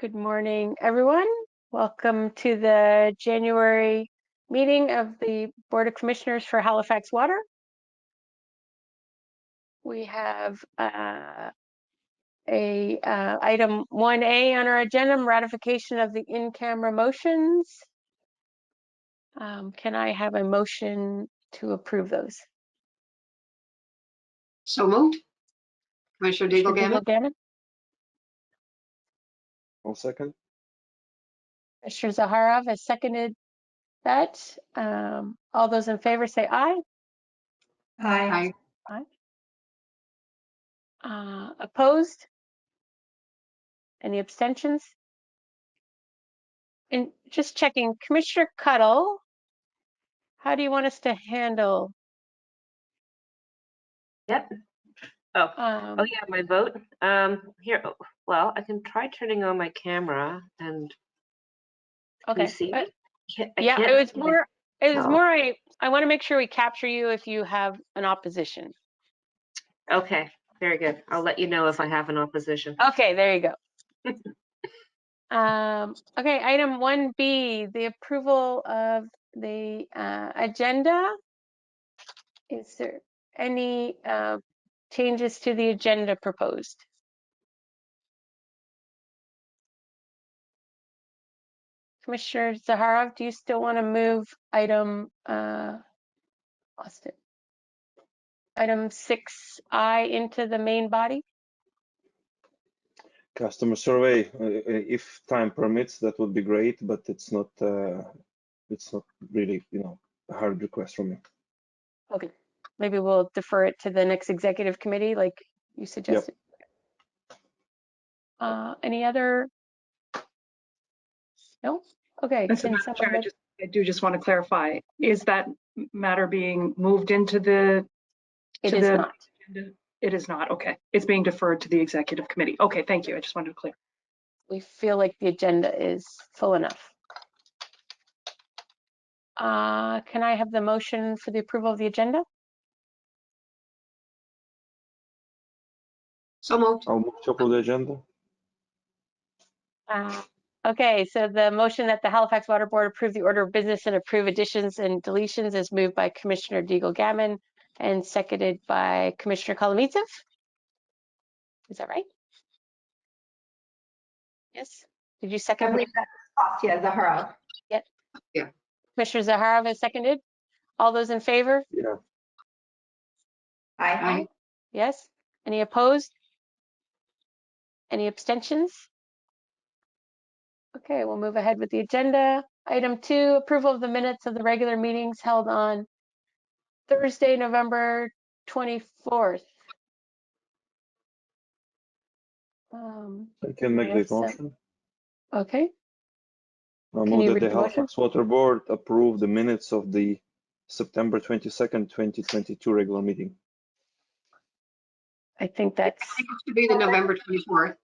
Good morning, everyone. Welcome to the January meeting of the Board of Commissioners for Halifax Water. We have item 1A on our agenda, ratification of the in-camera motions. Can I have a motion to approve those? So moved. Commissioner Deagle-Gammon. I'll second. Commissioner Zaharov has seconded that. All those in favor say aye. Aye. Opposed? Any abstentions? And just checking, Commissioner Cuddle, how do you want us to handle? Yep. Oh yeah, my vote. Here, well, I can try turning on my camera and Okay. see. Yeah, it was more. I want to make sure we capture you if you have an opposition. Okay, very good. I'll let you know if I have an opposition. Okay, there you go. Okay, item 1B, the approval of the agenda. Is there any changes to the agenda proposed? Commissioner Zaharov, do you still want to move item item 6I into the main body? Customer survey, if time permits, that would be great, but it's not really, a hard request from me. Okay, maybe we'll defer it to the next executive committee, like you suggested. Yep. Any other? No? Okay. I do just want to clarify, is that matter being moved into the? It is not. It is not, okay. It's being deferred to the executive committee. Okay, thank you. I just wanted to clear. We feel like the agenda is full enough. Can I have the motion for the approval of the agenda? So moved. I'll move to approve the agenda. Okay, so the motion that the Halifax Water Board approve the order of business and approve additions and deletions is moved by Commissioner Deagle-Gammon and seconded by Commissioner Kolomeitsev. Is that right? Yes. Did you second? I believe that's yeah, Zaharov. Yep. Yeah. Commissioner Zaharov has seconded. All those in favor? Yeah. Aye. Yes. Any opposed? Any abstentions? Okay, we'll move ahead with the agenda. Item 2, approval of the minutes of the regular meetings held on Thursday, November 24th. I can make the motion. Okay. I'll move that the Halifax Water Board approve the minutes of the September 22nd, 2022 regular meeting. I think that's. I think it should be the November 24th.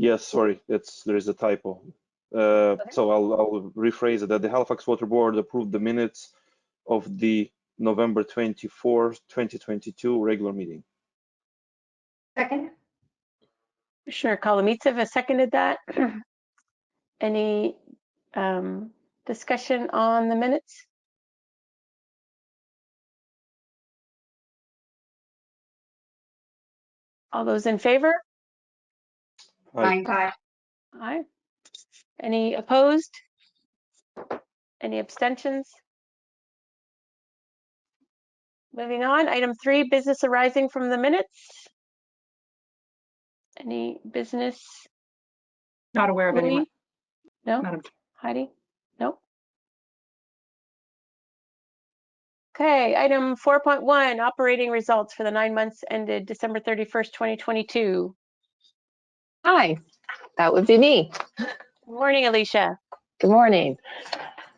Yes, sorry, there is a typo. So I'll rephrase it, that the Halifax Water Board approved the minutes of the November 24th, 2022 regular meeting. Second. Commissioner Kolomeitsev has seconded that. Any discussion on the minutes? All those in favor? Aye. Aye. Any opposed? Any abstentions? Moving on, item 3, business arising from the minutes. Any business? Not aware of any. No? Madam. Heidi? Nope. Okay, item 4.1, operating results for the 9 months ended December 31st, 2022. Hi, that would be me. Good morning, Alicia. Good morning.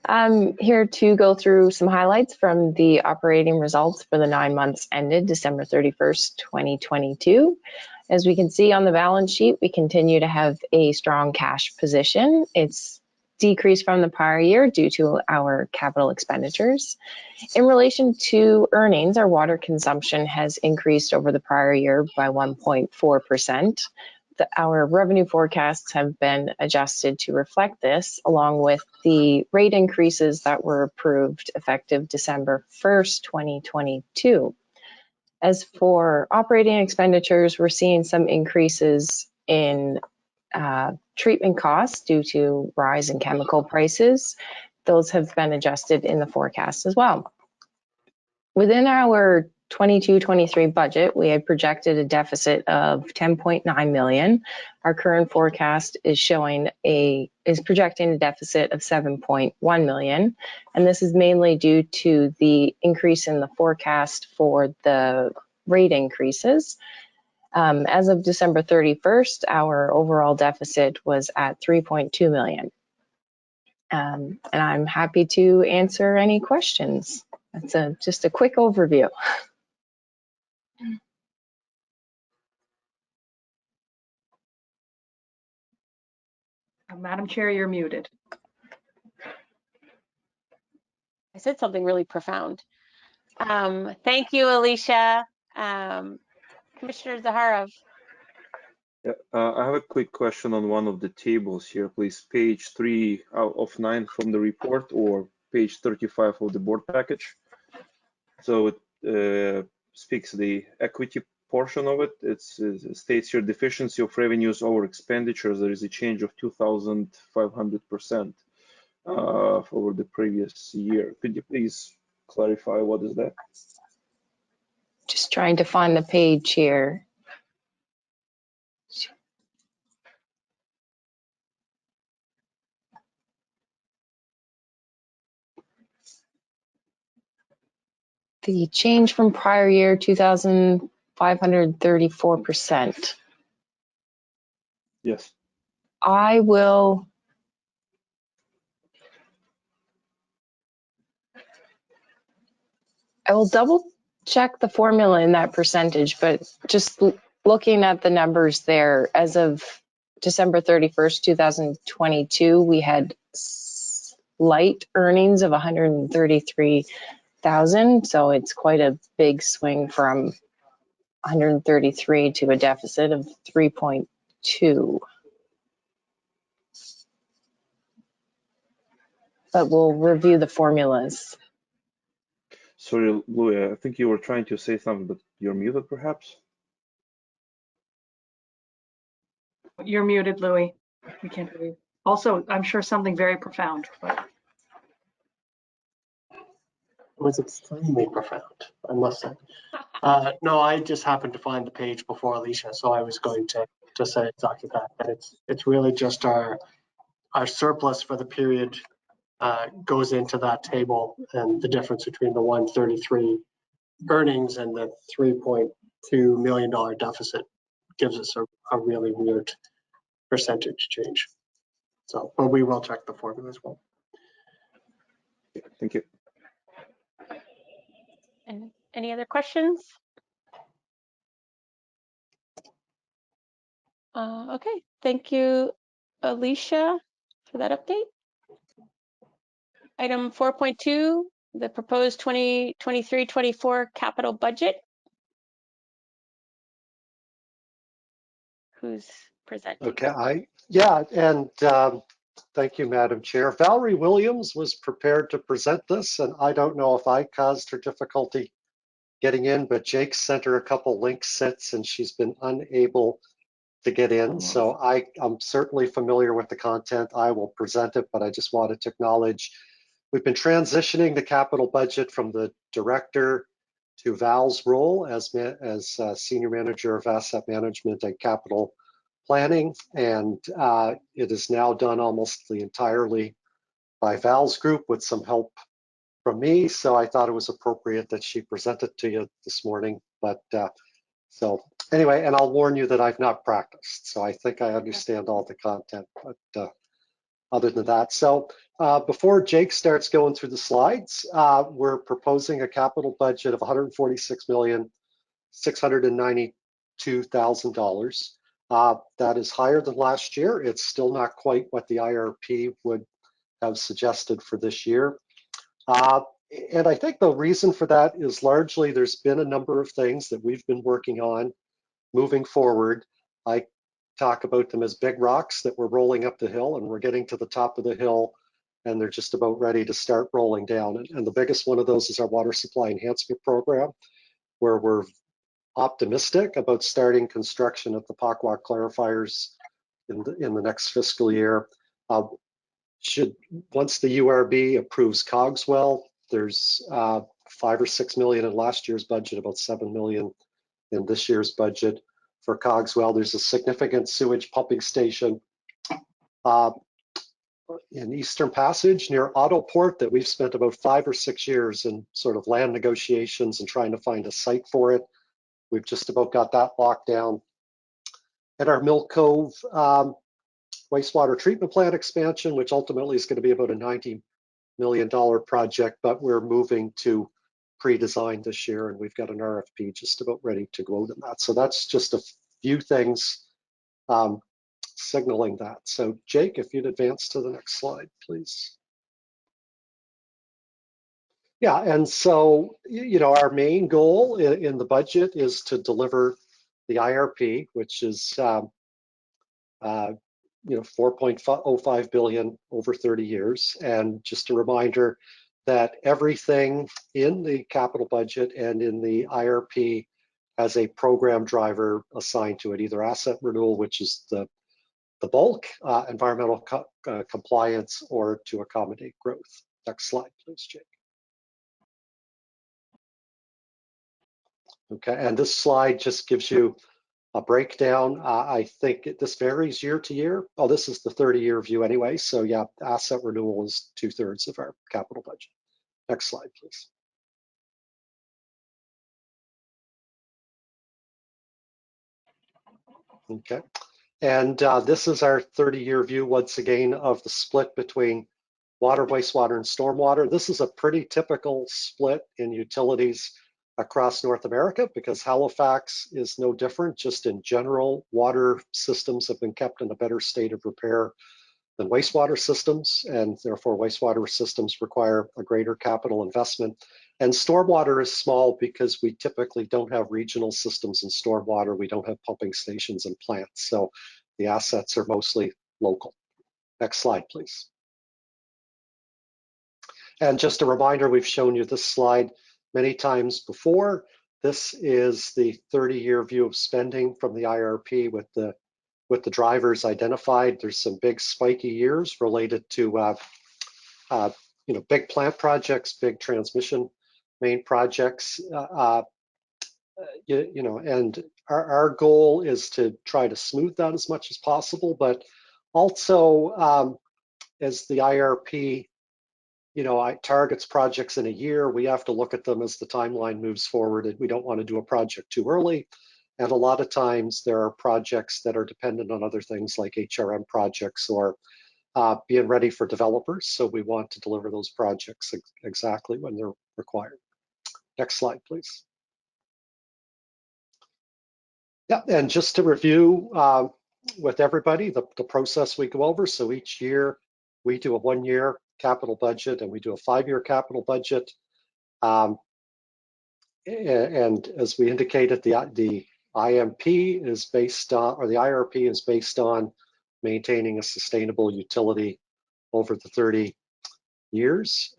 I'm here to go through some highlights from the operating results for the 9 months ended December 31st, 2022. As we can see on the balance sheet, we continue to have a strong cash position. It's decrease from the prior year due to our capital expenditures. In relation to earnings, our water consumption has increased over the prior year by 1.4%. Our revenue forecasts have been adjusted to reflect this, along with the rate increases that were approved effective December 1st, 2022. As for operating expenditures, we're seeing some increases in treatment costs due to rise in chemical prices. Those have been adjusted in the forecast as well. Within our 22-23 budget, we had projected a deficit of 10.9 million. Our current forecast is projecting a deficit of 7.1 million, and this is mainly due to the increase in the forecast for the rate increases. As of December 31st, our overall deficit was at 3.2 million. And I'm happy to answer any questions. That's just a quick overview. Madam Chair, you're muted. I said something really profound. Thank you, Alicia. Commissioner Zaharov. Yeah, I have a quick question on one of the tables here, please. Page 3 out of 9 from the report, or page 35 of the board package. So it speaks the equity portion of it. It states here deficiency of revenues over expenditures. There is a change of 2,500% over the previous year. Could you please clarify what is that? Just trying to find the page here. The change from prior year, 2,534%. Yes. I will double check the formula in that percentage, but just looking at the numbers there, as of December 31st, 2022, we had slight earnings of 133,000. So it's quite a big swing from 133 to a deficit of 3.2. But we'll review the formulas. Sorry, Louis, I think you were trying to say something, but you're muted perhaps? You're muted, Louis. We can't hear you. Also, I'm sure something very profound, but It was extremely profound, I must say. No, I just happened to find the page before Alicia, so I was going to say exactly that. But it's really just our surplus for the period goes into that table, and the difference between the 133 earnings and the $3.2 million deficit gives us a really weird percentage change. So, but we will check the formula as well. Yeah, thank you. And any other questions? Okay, thank you, Alicia, for that update. Item 4.2, the proposed 2023-24 capital budget. Who's presenting? Okay, thank you, Madam Chair. Valerie Williams was prepared to present this, and I don't know if I caused her difficulty getting in, but Jake sent her a couple link sets and she's been unable to get in. So I'm certainly familiar with the content. I will present it, but I just wanted to acknowledge we've been transitioning the capital budget from the director to Val's role as Senior Manager of Asset Management and Capital Planning, and it is now done almost entirely by Val's group with some help from me. So I thought it was appropriate that she present it to you this morning. But so anyway, and I'll warn you that I've not practiced, so I think I understand all the content, but other than that. So before Jake starts going through the slides, we're proposing a capital budget of $146,692,000. That is higher than last year. It's still not quite what the IRP would have suggested for this year. And I think the reason for that is largely there's been a number of things that we've been working on moving forward. I talk about them as big rocks that we're rolling up the hill, and we're getting to the top of the hill and they're just about ready to start rolling down. And the biggest one of those is our water supply enhancement program, where we're optimistic about starting construction of the Pockwalk clarifiers in the next fiscal year. Once the URB approves Cogswell, there's 5 or 6 million in last year's budget, about 7 million in this year's budget for Cogswell. There's a significant sewage pumping station in Eastern Passage near Autoport that we've spent about 5 or 6 years in sort of land negotiations and trying to find a site for it. We've just about got that locked down. At our Mill Cove wastewater treatment plant expansion, which ultimately is going to be about a $90 million project, but we're moving to pre-design this year, and we've got an RFP just about ready to go out on that. So that's just a few things signaling that. So Jake, if you'd advance to the next slide, please. Yeah, and so, our main goal in the budget is to deliver the IRP, which is, 4.05 billion over 30 years. And just a reminder that everything in the capital budget and in the IRP has a program driver assigned to it, either asset renewal, which is the bulk, environmental compliance, or to accommodate growth. Next slide, please, Jake. Okay, and this slide just gives you a breakdown. I think this varies year to year. Oh, this is the 30-year view anyway. So yeah, asset renewal is 2/3 of our capital budget. Next slide, please. Okay, and this is our 30-year view once again of the split between water, wastewater, and stormwater. This is a pretty typical split in utilities across North America because Halifax is no different. Just in general, water systems have been kept in a better state of repair than wastewater systems, and therefore wastewater systems require a greater capital investment. And stormwater is small because we typically don't have regional systems in stormwater. We don't have pumping stations and plants, so the assets are mostly local. Next slide, please. And just a reminder, we've shown you this slide many times before. This is the 30-year view of spending from the IRP with the drivers identified. There's some big spiky years related to big plant projects, big transmission main projects, and our goal is to try to smooth that as much as possible, but also as the IRP targets projects in a year, we have to look at them as the timeline moves forward, and we don't want to do a project too early. And a lot of times there are projects that are dependent on other things like HRM projects or being ready for developers. So we want to deliver those projects exactly when they're required. Next slide, please. Yeah, and just to review with everybody, the process we go over. So each year we do a 1-year capital budget and we do a 5-year capital budget. And as we indicated, the IMP is based on, or the IRP is based on maintaining a sustainable utility over the 30 years.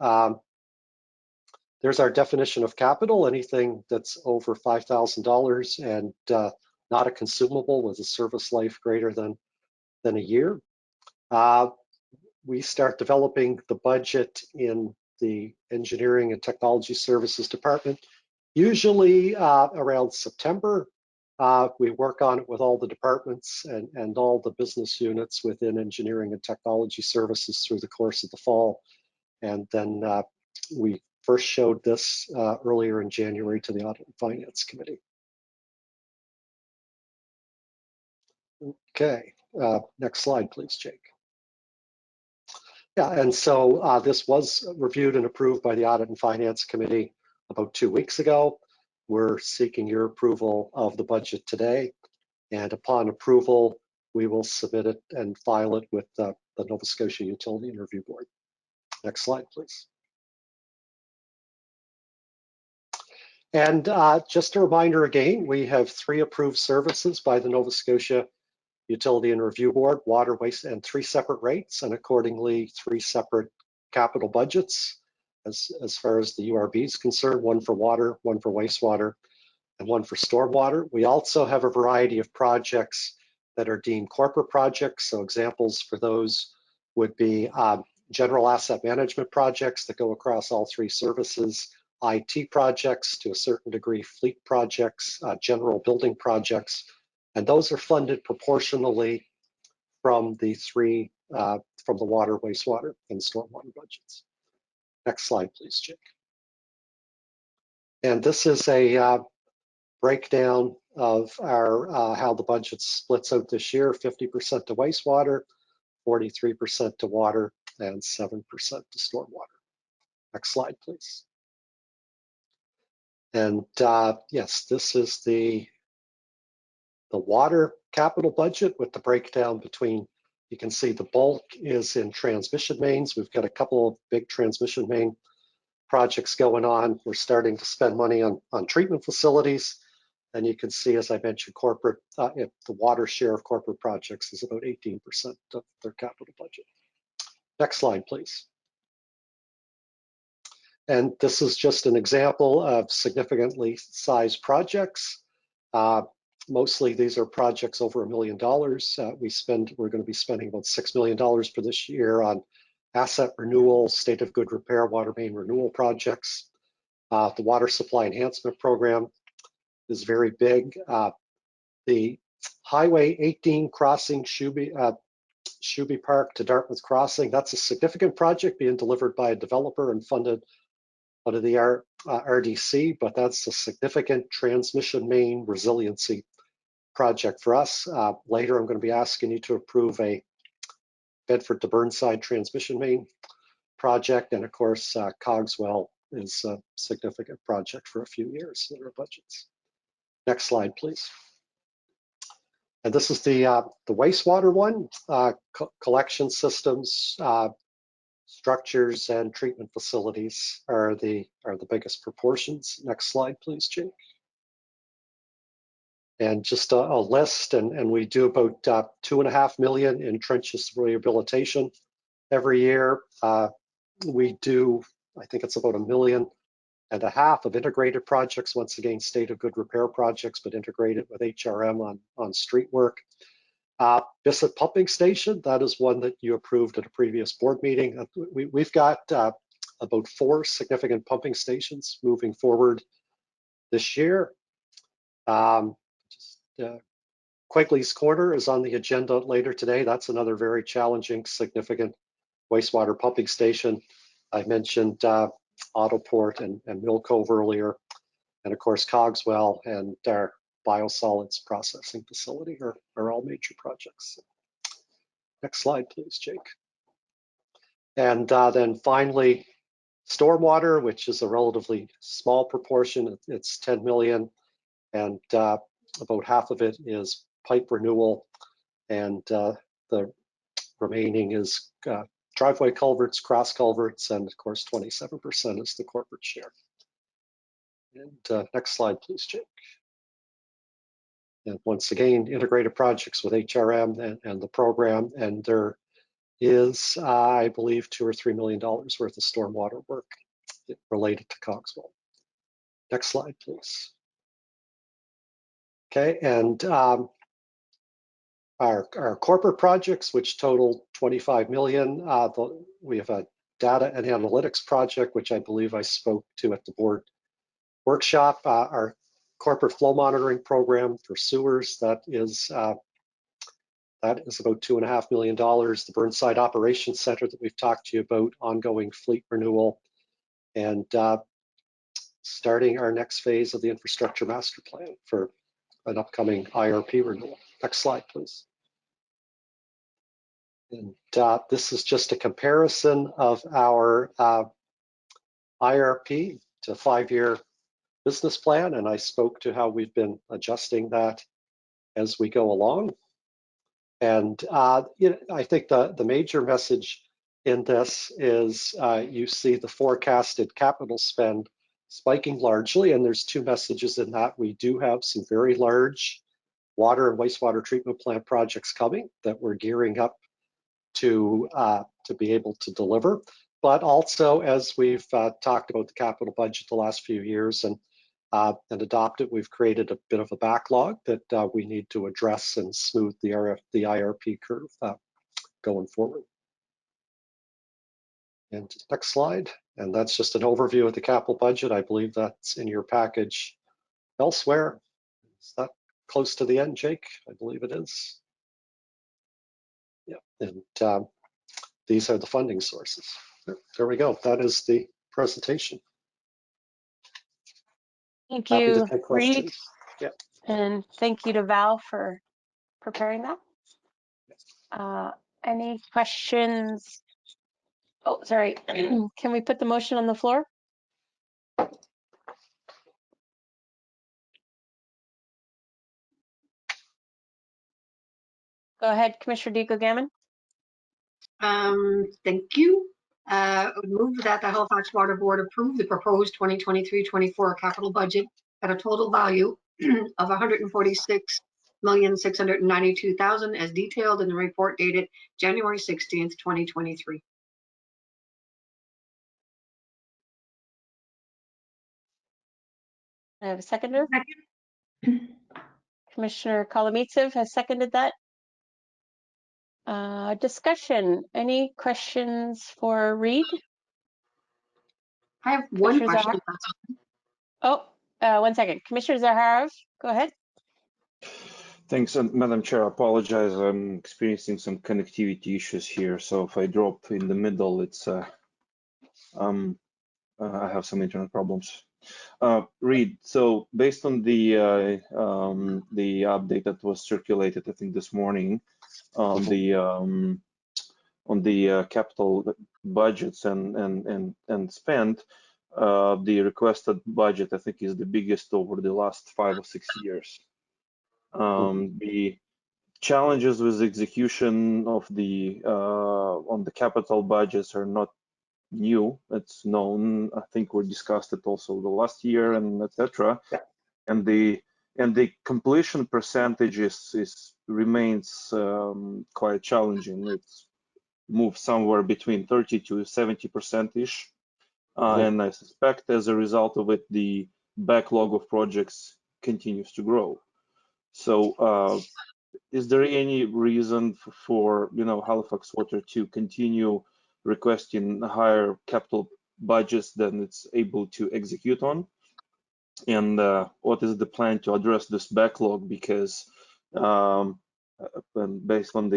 There's our definition of capital, anything that's over $5,000 and not a consumable with a service life greater than a year. We start developing the budget in the Engineering and Technology Services Department, usually around September. We work on it with all the departments and all the business units within Engineering and Technology Services through the course of the fall. And then we first showed this earlier in January to the Audit and Finance Committee. Okay, next slide, please, Jake. Yeah, and so this was reviewed and approved by the Audit and Finance Committee about 2 weeks ago. We're seeking your approval of the budget today, and upon approval, we will submit it and file it with the Nova Scotia Utility and Review Board. Next slide, please. And just a reminder again, we have 3 approved services by the Nova Scotia Utility and Review Board, water, waste, and 3 separate rates, and accordingly 3 separate capital budgets as far as the URB is concerned, 1 for water, 1 for wastewater, and 1 for stormwater. We also have a variety of projects that are deemed corporate projects. So examples for those would be general asset management projects that go across all 3 services, IT projects to a certain degree, fleet projects, general building projects, and those are funded proportionally from the 3, from the water, wastewater, and stormwater budgets. Next slide, please, Jake. And this is a breakdown of our how the budget splits out this year: 50% to wastewater, 43% to water, and 7% to stormwater. Next slide, please. And yes, this is the water capital budget with the breakdown between, you can see the bulk is in transmission mains. We've got a couple of big transmission main projects going on. We're starting to spend money on treatment facilities. And you can see, as I mentioned, corporate, the water share of corporate projects is about 18% of their capital budget. Next slide, please. And this is just an example of significantly sized projects. Mostly these are projects over $1 million. We're going to be spending about $6 million for this year on asset renewal, state of good repair, water main renewal projects. The water supply enhancement program is very big. The Highway 18 crossing Shuby Park to Dartmouth Crossing, that's a significant project being delivered by a developer and funded under the RDC, but that's a significant transmission main resiliency project for us. Later, I'm going to be asking you to approve a Bedford to Burnside transmission main project, and of course, Cogswell is a significant project for a few years in our budgets. Next slide, please. And this is the wastewater one. Collection systems, structures, and treatment facilities are the biggest proportions. Next slide, please, Jake. And just a list, and we do about $2.5 million in trenches rehabilitation every year. We do, I think it's about $1.5 million of integrated projects, once again, state of good repair projects, but integrated with HRM on street work. Bissett Pumping Station, that is one that you approved at a previous board meeting. We've got about 4 significant pumping stations moving forward this year. Quigley's Corner is on the agenda later today. That's another very challenging, significant wastewater pumping station. I mentioned Autoport and Mill Cove earlier, and of course Cogswell and our biosolids processing facility are all major projects. Next slide, please, Jake. And then finally, stormwater, which is a relatively small proportion. It's 10 million, and about half of it is pipe renewal, and the remaining is driveway culverts, cross culverts, and of course 27% is the corporate share. And next slide, please, Jake. And once again, integrated projects with HRM and the program, and there is, I believe, $2 or $3 million worth of stormwater work related to Cogswell. Next slide, please. Okay, and our corporate projects, which total 25 million, we have a data and analytics project, which I believe I spoke to at the board workshop. Our corporate flow monitoring program for sewers, that is about $2.5 million. The Burnside Operations Center that we've talked to you about, ongoing fleet renewal, and starting our next phase of the infrastructure master plan for an upcoming IRP renewal. Next slide, please. And this is just a comparison of our IRP to 5-year business plan, and I spoke to how we've been adjusting that as we go along. And you know, I think the major message in this is you see the forecasted capital spend spiking largely, and there's two messages in that. We do have some very large water and wastewater treatment plant projects coming that we're gearing up to be able to deliver. But also, as we've talked about the capital budget the last few years and adopted, we've created a bit of a backlog that we need to address and smooth the IRP curve going forward. And next slide. And that's just an overview of the capital budget. I believe that's in your package elsewhere. Is that close to the end, Jake? I believe it is. Yeah, and these are the funding sources. There we go. That is the presentation. Thank Happy to you, take Reed. questions. Yeah. And thank you to Val for preparing that. Any questions? Oh, sorry. Can we put the motion on the floor? Go ahead, Commissioner Deagle-Gammon. Thank you. I would move that the Halifax Water Board approve the proposed 2023-24 capital budget at a total value of $146,692,000 as detailed in the report dated January 16th, 2023. I have a seconder. Commissioner Kolomeitsev has seconded that. Discussion. Any questions for Reed? I have one Commissioner question. Oh, 1 second. Commissioner Zaharov, go ahead. Thanks, Madam Chair. I apologize. I'm experiencing some connectivity issues here, so if I drop in the middle, it's I have some internet problems. Reed, so based on the update that was circulated, I think this morning, on the capital budgets and spend, the requested budget I think is the biggest over the last 5 or 6 years. The challenges with execution of the on the capital budgets are not new. It's known. I think we discussed it also the last year and etc. Yeah. And the completion percentage remains quite challenging. It's moved somewhere between 30 to 70% ish. And I suspect as a result of it, the backlog of projects continues to grow. So is there any reason for Halifax Water to continue requesting higher capital budgets than it's able to execute on? And what is the plan to address this backlog? Because based on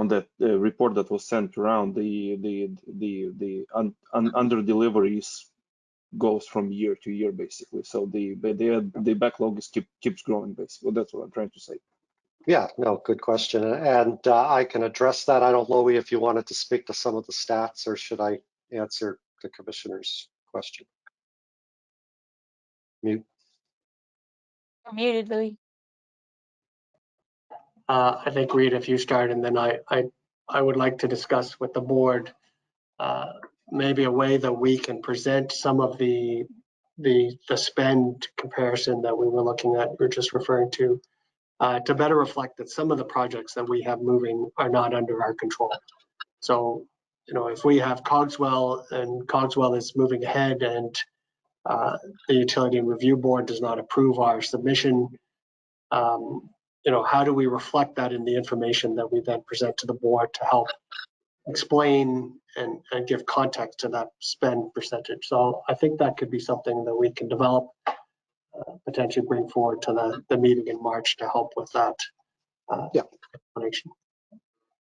that report that was sent around, the under deliveries goes from year to year basically. So the backlog keeps growing basically. That's what I'm trying to say. Yeah, no, good question. And I can address that. I don't know, Louis, if you wanted to speak to some of the stats, or should I answer the commissioner's question? Mute. You're muted, Louis. I think, Reed, if you start, and then I would like to discuss with the board maybe a way that we can present some of the spend comparison that we were looking at, you're just referring to better reflect that some of the projects that we have moving are not under our control. So, if we have Cogswell and Cogswell is moving ahead and the Utility Review Board does not approve our submission, how do we reflect that in the information that we then present to the board to help explain and give context to that spend percentage? So I think that could be something that we can develop, potentially bring forward to the meeting in March to help with that explanation.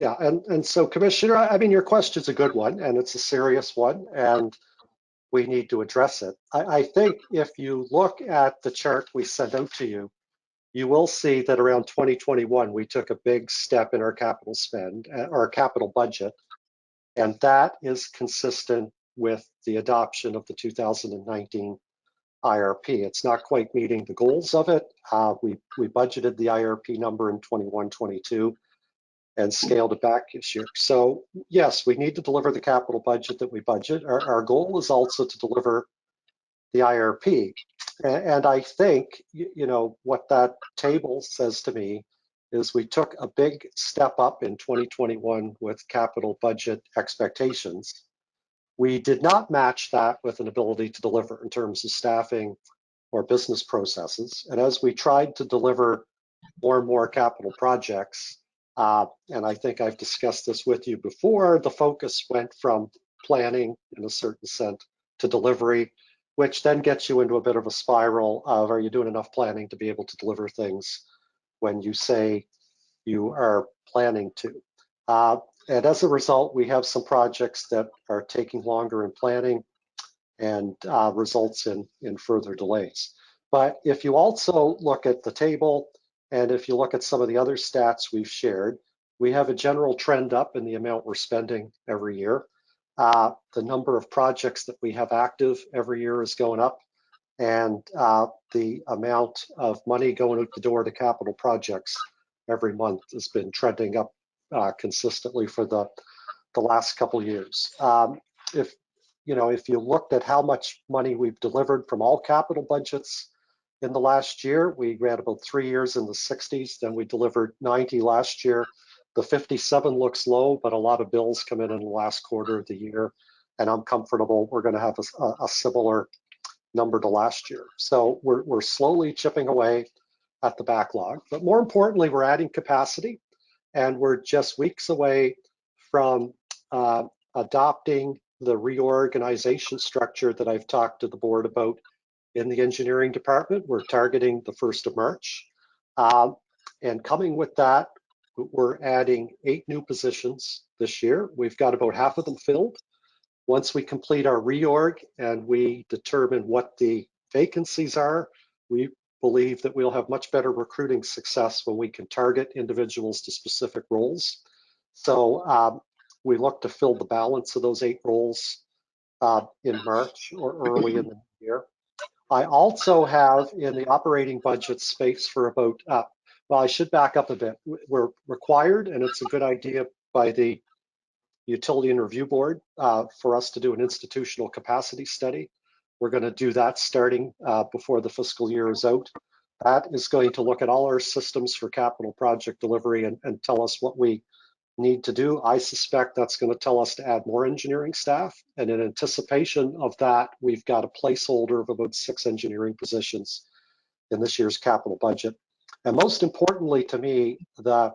Yeah, and so, Commissioner, I mean, your question's a good one, and it's a serious one, and we need to address it. I think if you look at the chart we sent out to you, you will see that around 2021, we took a big step in our capital spend, our capital budget, and that is consistent with the adoption of the 2019 IRP. It's not quite meeting the goals of it. We budgeted the IRP number in 21-22. and scaled it back this year. So yes, we need to deliver the capital budget that we budget. Our goal is also to deliver the IRP. And I think, you know, what that table says to me is we took a big step up in 2021 with capital budget expectations. We did not match that with an ability to deliver in terms of staffing or business processes. And as we tried to deliver more and more capital projects, and I think I've discussed this with you before, the focus went from planning in a certain sense to delivery, which then gets you into a bit of a spiral of, are you doing enough planning to be able to deliver things when you say you are planning to? And as a result, we have some projects that are taking longer in planning and results in further delays. But if you also look at the table, and if you look at some of the other stats we've shared, we have a general trend up in the amount we're spending every year. The number of projects that we have active every year is going up, and the amount of money going out the door to capital projects every month has been trending up consistently for the last couple of years. If you looked at how much money we've delivered from all capital budgets in the last year, we ran about 3 years in the 60s, then we delivered 90 last year. The 57 looks low, but a lot of bills come in the last quarter of the year, and I'm comfortable we're going to have a similar number to last year. So we're slowly chipping away at the backlog, but more importantly, we're adding capacity, and we're just weeks away from adopting the reorganization structure that I've talked to the board about in the engineering department. We're targeting the 1st of March. And coming with that, we're adding 8 new positions this year. We've got about half of them filled. Once we complete our reorg and we determine what the vacancies are, we believe that we'll have much better recruiting success when we can target individuals to specific roles. So we look to fill the balance of those 8 roles in March or early in the year. I also have in the operating budget space for about, well, I should back up a bit. We're required, and it's a good idea by the Utility and Review Board for us to do an institutional capacity study. We're going to do that starting before the fiscal year is out. That is going to look at all our systems for capital project delivery and tell us what we need to do. I suspect that's going to tell us to add more engineering staff. And in anticipation of that, we've got a placeholder of about 6 engineering positions in this year's capital budget. And most importantly to me, the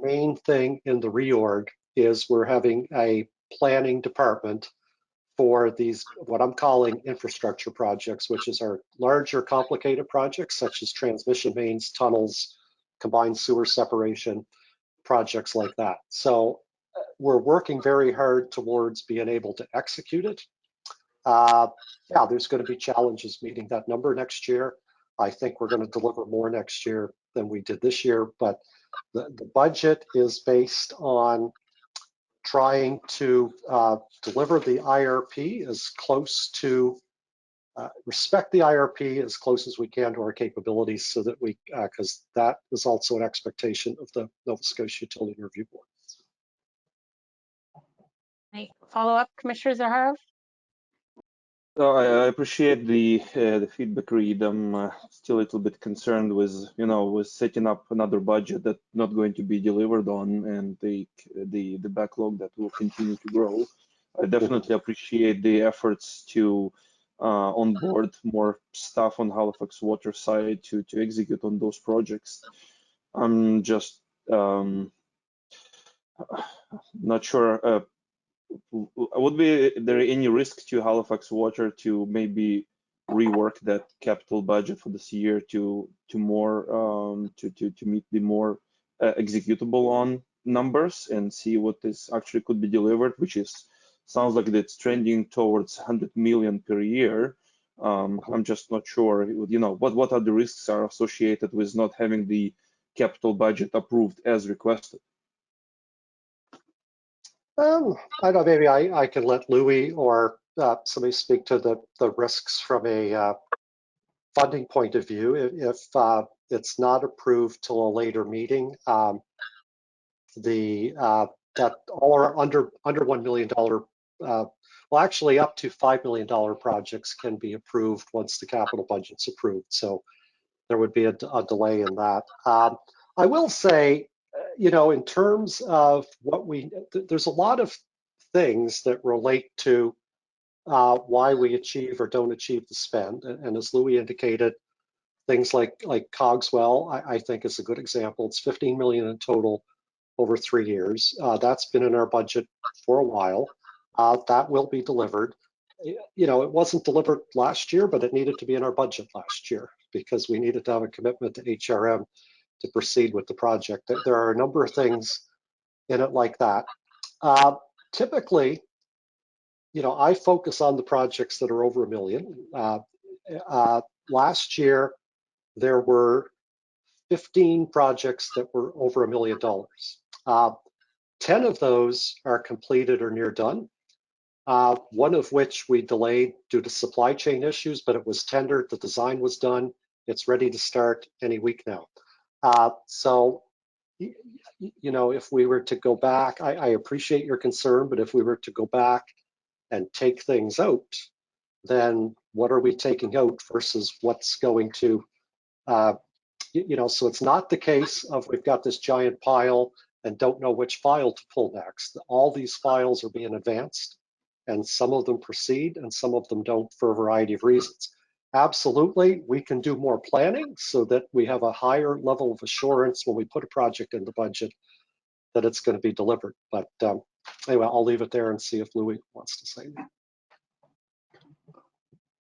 main thing in the reorg is we're having a planning department for these, what I'm calling infrastructure projects, which is our larger complicated projects such as transmission mains, tunnels, combined sewer separation, projects like that. So we're working very hard towards being able to execute it. Yeah, there's going to be challenges meeting that number next year. I think we're going to deliver more next year than we did this year, but the budget is based on trying to deliver the IRP as close to, respect the IRP as close as we can to our capabilities so that we, because that is also an expectation of the Nova Scotia Utility Review Board. Follow up, Commissioner Zaharoff? I appreciate the feedback, Reid. I'm still a little bit concerned with, with setting up another budget that's not going to be delivered on, and the backlog that will continue to grow. I definitely appreciate the efforts to onboard more staff on Halifax Water side to execute on those projects. I'm just not sure. Would there any risk to Halifax Water to maybe rework that capital budget for this year to more to meet the more executable on numbers and see what is actually could be delivered, which sounds like it's trending towards 100 million per year. I'm just not sure, what are the risks are associated with not having the capital budget approved as requested. I don't know, maybe I can let Louis or somebody speak to the risks from a funding point of view. If it's not approved till a later meeting, the that all are under $1 million. Well, actually, up to $5 million projects can be approved once the capital budget's approved. So there would be a delay in that. I will say, in terms of what there's a lot of things that relate to why we achieve or don't achieve the spend. And as Louis indicated, things like Cogswell, I think is a good example. It's 15 million in total over 3 years. That's been in our budget for a while. That will be delivered. It wasn't delivered last year, but it needed to be in our budget last year because we needed to have a commitment to HRM to proceed with the project. There are a number of things in it like that. Typically, I focus on the projects that are over $1 million. Last year, there were 15 projects that were over $1 million. 10 of those are completed or near done. One of which we delayed due to supply chain issues, but it was tendered, the design was done, it's ready to start any week now. So, if we were to go back, I appreciate your concern, but if we were to go back and take things out, then what are we taking out versus what's going to, so it's not the case of we've got this giant pile and don't know which file to pull next. All these files are being advanced, and some of them proceed and some of them don't for a variety of reasons. Absolutely, we can do more planning so that we have a higher level of assurance when we put a project in the budget that it's going to be delivered. But anyway, I'll leave it there and see if Louis wants to say that.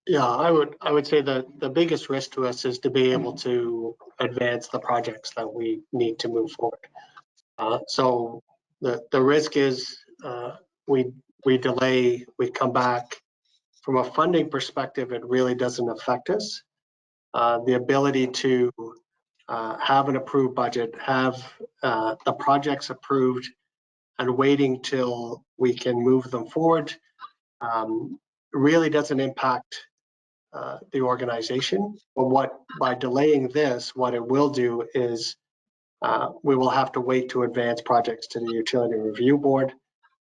Yeah, I would say that the biggest risk to us is to be able to advance the projects that we need to move forward. So the risk is we delay, we come back. From a funding perspective, it really doesn't affect us. The ability to have an approved budget, have the projects approved, and waiting till we can move them forward really doesn't impact the organization. But by delaying this, what it will do is we will have to wait to advance projects to the Utility Review Board.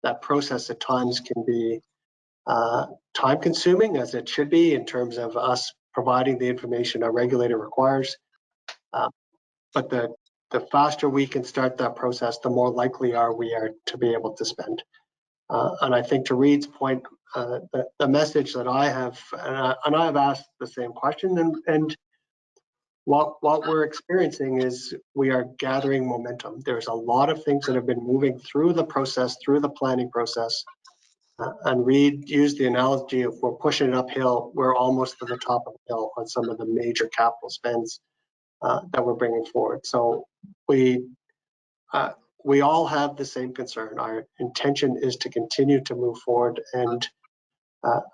That process at times can be time consuming, as it should be, in terms of us providing the information our regulator requires. But the faster we can start that process, the more likely we are to be able to spend. And I think to Reid's point, the message that I have, and I have asked the same question, and what we're experiencing is we are gathering momentum. There's a lot of things that have been moving through the process, through the planning process. And Reid used the analogy of we're pushing it uphill, we're almost to the top of the hill on some of the major capital spends that we're bringing forward. So we all have the same concern. Our intention is to continue to move forward, and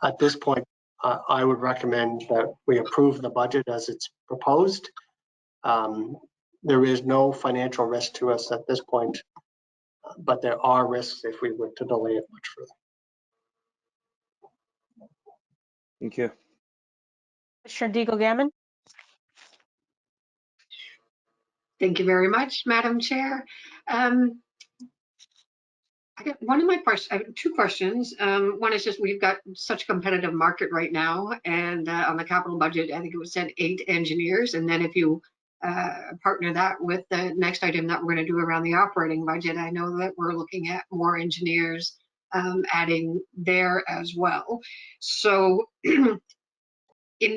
at this point, I would recommend that we approve the budget as it's proposed. There is no financial risk to us at this point, but there are risks if we were to delay it much further. Thank you. Commissioner Deagle-Gammon. Thank you very much, Madam Chair. I got one of my questions. I have two questions. One is just we've got such a competitive market right now, and on the capital budget, I think it was said 8 engineers, and then if you partner that with the next item that we're going to do around the operating budget, I know that we're looking at more engineers adding there as well. So in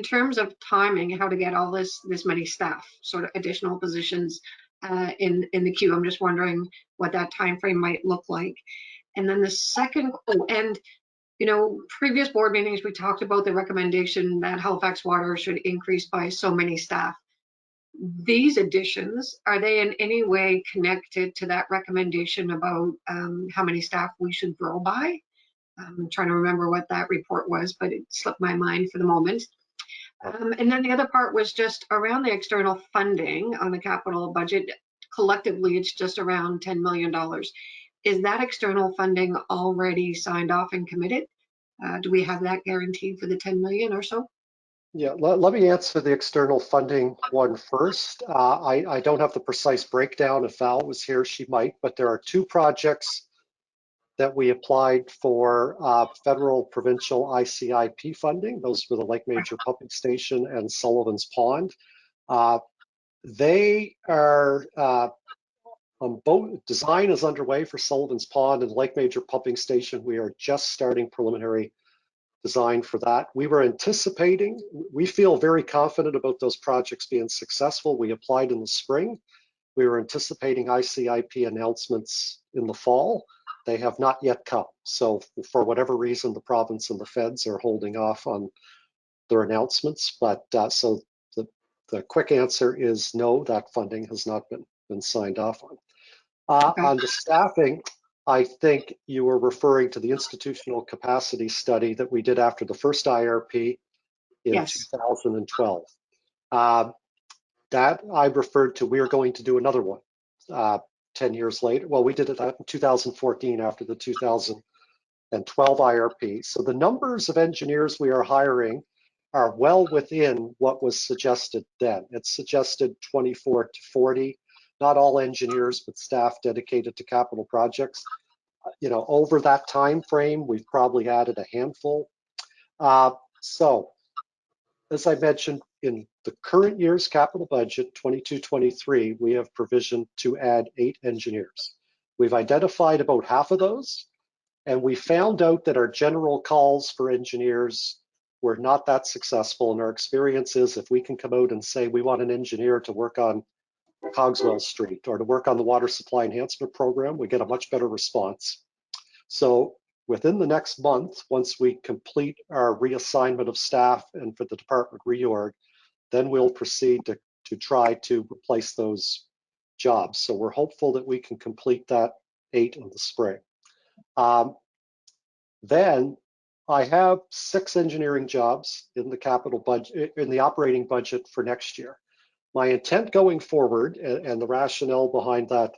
terms of timing, how to get all this many staff, sort of additional positions in the queue, I'm just wondering what that time frame might look like. And then the second, previous board meetings, we talked about the recommendation that Halifax Water should increase by so many staff. These additions, are they in any way connected to that recommendation about how many staff we should grow by? I'm trying to remember what that report was, but it slipped my mind for the moment. And then the other part was just around the external funding on the capital budget. Collectively, it's just around $10 million. Is that external funding already signed off and committed? Do we have that guaranteed for the 10 million or so? Yeah, let me answer the external funding one first. I don't have the precise breakdown. If Val was here, she might, but there are two projects that we applied for federal provincial ICIP funding. Those were the Lake Major Pumping Station and Sullivan's Pond. They are on both. Design is underway for Sullivan's Pond and Lake Major Pumping Station. We are just starting preliminary design for that. We were anticipating, we feel very confident about those projects being successful. We applied in the spring. We were anticipating ICIP announcements in the fall. They have not yet come. So for whatever reason, the province and the feds are holding off on their announcements. But so the quick answer is no, that funding has not been signed off on. Okay. On the staffing, I think you were referring to the institutional capacity study that we did after the first IRP in Yes. 2012. That I referred to, we are going to do another one 10 years later. Well, we did it in 2014 after the 2012 IRP. So the numbers of engineers we are hiring are well within what was suggested then. It's suggested 24 to 40, not all engineers, but staff dedicated to capital projects. You know, over that time frame, we've probably added a handful. So, as I mentioned, in the current year's capital budget, 22-23, we have provision to add 8 engineers. We've identified about half of those, and we found out that our general calls for engineers were not that successful. And our experience is if we can come out and say we want an engineer to work on Cogswell Street or to work on the water supply enhancement program, we get a much better response. So within the next month, once we complete our reassignment of staff and for the department reorg, then we'll proceed to try to replace those jobs. So we're hopeful that we can complete that 8 in the spring. Then I have 6 engineering jobs in the capital budget, in the operating budget for next year. My intent going forward and the rationale behind that,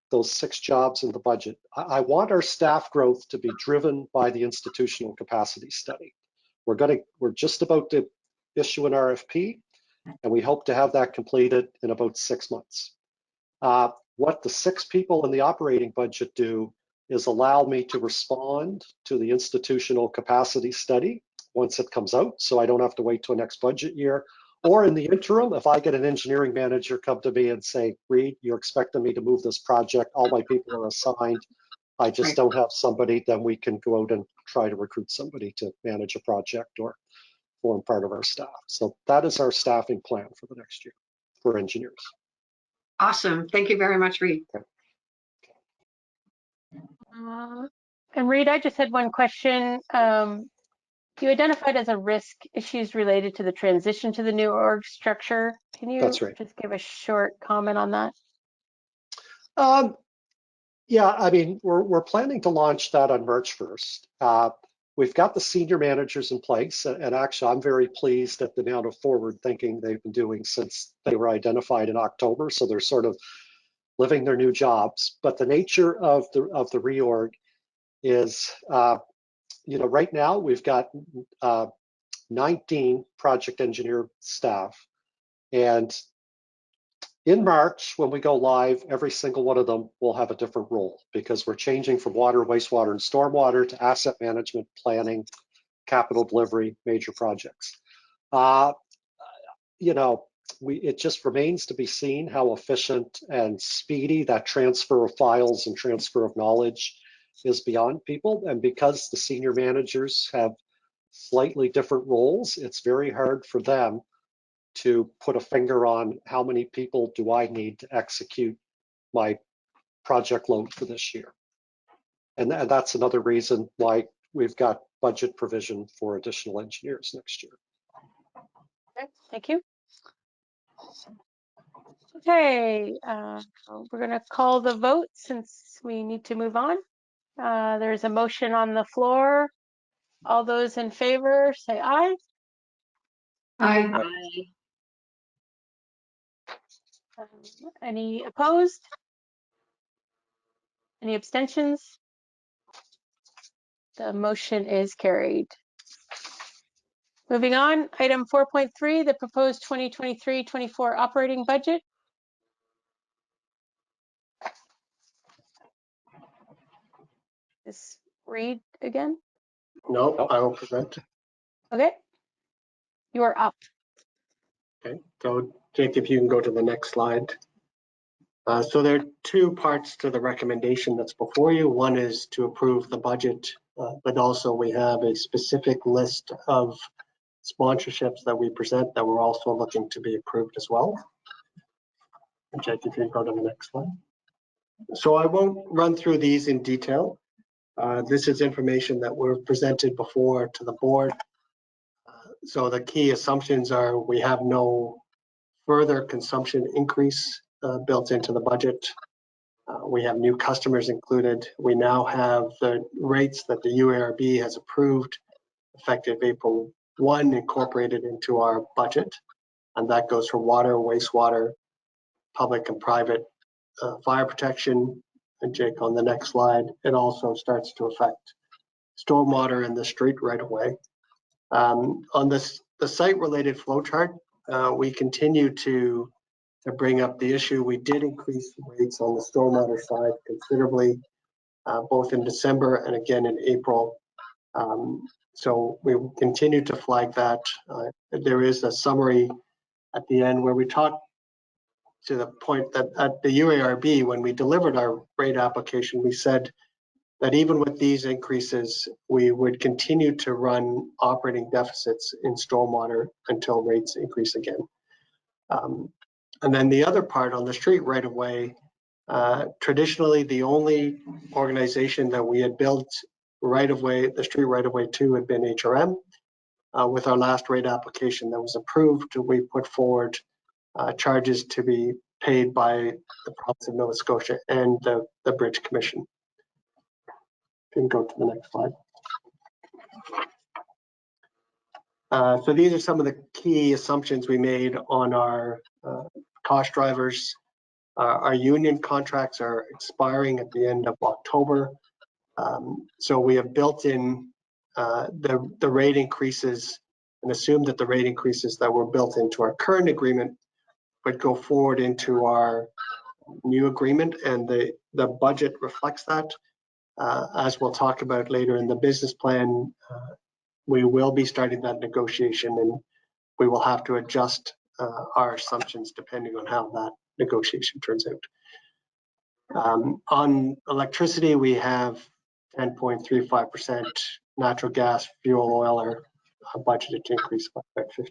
those 6 jobs in the budget, I want our staff growth to be driven by the institutional capacity study. We're just about to issue an RFP, and we hope to have that completed in about 6 months. What the 6 people in the operating budget do is allow me to respond to the institutional capacity study once it comes out, so I don't have to wait till next budget year. Or in the interim, if I get an engineering manager come to me and say, Reed, you're expecting me to move this project, all my people are assigned, I just don't have somebody, then we can go out and try to recruit somebody to manage a project or form part of our staff. So that is our staffing plan for the next year for engineers. Awesome. Thank you very much, Reed. And Reed, I just had one question. You identified as a risk issues related to the transition to the new org structure. Can you That's right. just give a short comment on that? Yeah, I mean, we're planning to launch that on March 1st. We've got the senior managers in place, and actually, I'm very pleased at the amount of forward thinking they've been doing since they were identified in October. So they're sort of living their new jobs. But the nature of the reorg is, you know, right now we've got 19 project engineer staff, and in March, when we go live, every single one of them will have a different role because we're changing from water, wastewater, and stormwater to asset management, planning, capital delivery, major projects. You know, it just remains to be seen how efficient and speedy that transfer of files and transfer of knowledge is beyond people. And because the senior managers have slightly different roles, it's very hard for them to put a finger on how many people do I need to execute my project load for this year. And that's another reason why we've got budget provision for additional engineers next year. Okay, thank you. Okay, we're going to call the vote since we need to move on. There's a motion on the floor. All those in favor, say aye. Aye. Any opposed? Any abstentions? The motion is carried. Moving on, item 4.3, the proposed 2023-24 operating budget. This read again. No, I will present. Okay. You are up. Okay, so Jake, if you can go to the next slide. So there are two parts to the recommendation that's before you. One is to approve the budget, but also we have a specific list of sponsorships that we present that we're also looking to be approved as well. And Jake, if you can go to the next slide. So I won't run through these in detail. This is information that were presented before to the board. So the key assumptions are we have no further consumption increase built into the budget. We have new customers included. We now have the rates that the UARB has approved effective April 1 incorporated into our budget. And that goes for water, wastewater, public and private fire protection. And Jake, on the next slide, it also starts to affect stormwater in the street right away. On this, the site-related flow chart, we continue to bring up the issue. We did increase rates on the stormwater side considerably, both in December and again in April. So we will continue to flag that. There is a summary at the end where we talk to the point that at the UARB, when we delivered our rate application, we said that even with these increases, we would continue to run operating deficits in stormwater until rates increase again. And then the other part on the street right away, traditionally the only organization that we had built right of way, the street right of way to had been HRM. With our last rate application that was approved, we put forward charges to be paid by the province of Nova Scotia and the Bridge Commission. You can go to the next slide. So these are some of the key assumptions we made on our cost drivers. Our union contracts are expiring at the end of October. So we have built in the rate increases and assumed that the rate increases that were built into our current agreement would go forward into our new agreement, and the budget reflects that. As we'll talk about later in the business plan, we will be starting that negotiation, and we will have to adjust our assumptions depending on how that negotiation turns out. On electricity, we have 10.35%. Natural gas, fuel oil are budgeted to increase by about 15%.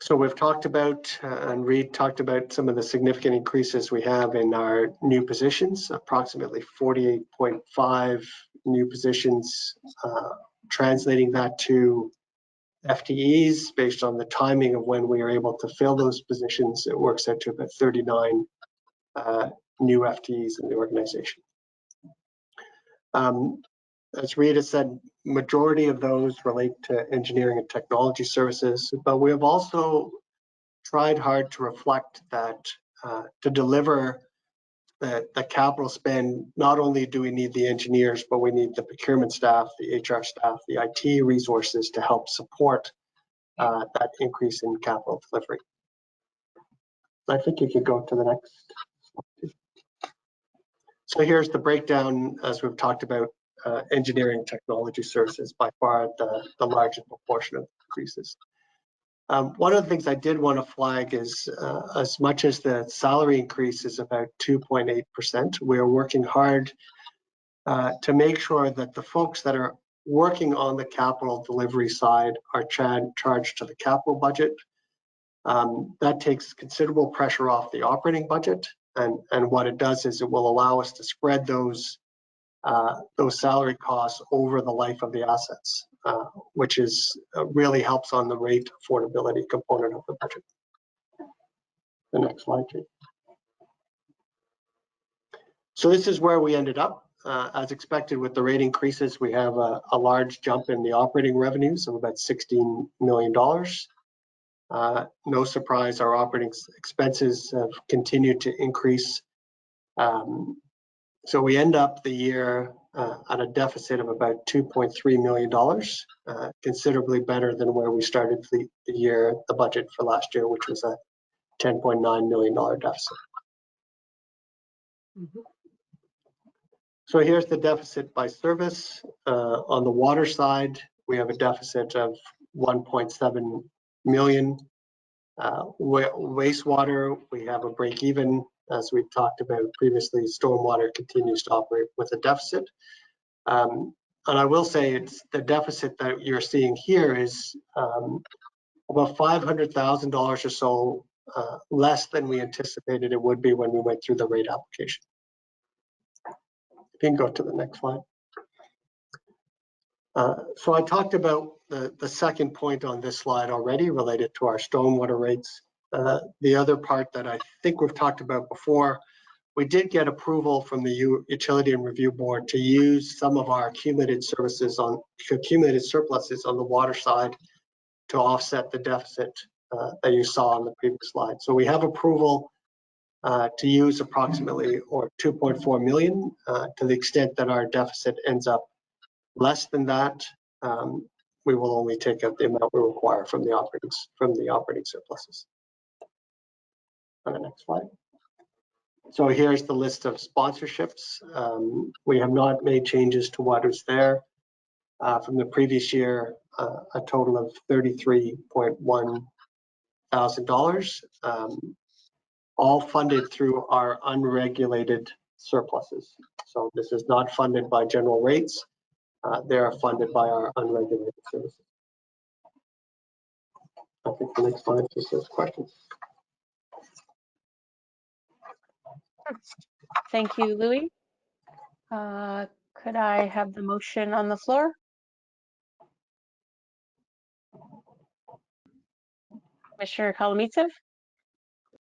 So we've talked about, and Reid talked about some of the significant increases we have in our new positions, approximately 48.5 new positions, translating that to FTEs based on the timing of when we are able to fill those positions. It works out to about 39 new FTEs in the organization. As Rita said, majority of those relate to engineering and technology services, but we have also tried hard to reflect that to deliver the capital spend, not only do we need the engineers, but we need the procurement staff, the HR staff, the IT resources to help support that increase in capital delivery. I think you could go to the next slide. So here's the breakdown, as we've talked about, engineering technology services, by far the largest proportion of increases. One of the things I did want to flag is as much as the salary increase is about 2.8%, we're working hard to make sure that the folks that are working on the capital delivery side are charged to the capital budget. That takes considerable pressure off the operating budget, and what it does is it will allow us to spread those salary costs over the life of the assets, which is really helps on the rate affordability component of the budget. The next slide, please. So this is where we ended up. As expected with the rate increases, we have a large jump in the operating revenues of about $16 million. No surprise, our operating expenses have continued to increase. So we end up the year at a deficit of about $2.3 million, considerably better than where we started the budget for last year, which was a $10.9 million deficit. So here's the deficit by service. On the water side, we have a deficit of 1.7 million. Wastewater, we have a break even. As we've talked about previously, stormwater continues to operate with a deficit. And I will say it's the deficit that you're seeing here is about $500,000 or so less than we anticipated it would be when we went through the rate application. You can go to the next slide. So I talked about the second point on this slide already related to our stormwater rates. The other part that I think we've talked about before, we did get approval from the Utility and Review Board to use some of our accumulated surpluses on the water side to offset the deficit that you saw on the previous slide. So we have approval to use approximately or 2.4 million to the extent that our deficit ends up less than that. We will only take out the amount we require from the operating surpluses. On the next slide. So here's the list of sponsorships. We have not made changes to what is there from the previous year, a total of $33.1 thousand, all funded through our unregulated surpluses. So this is not funded by general rates. They are funded by our unregulated services. I think the next slide just says questions. Thank you, Louis. Could I have the motion on the floor? Commissioner Kolomeitsev?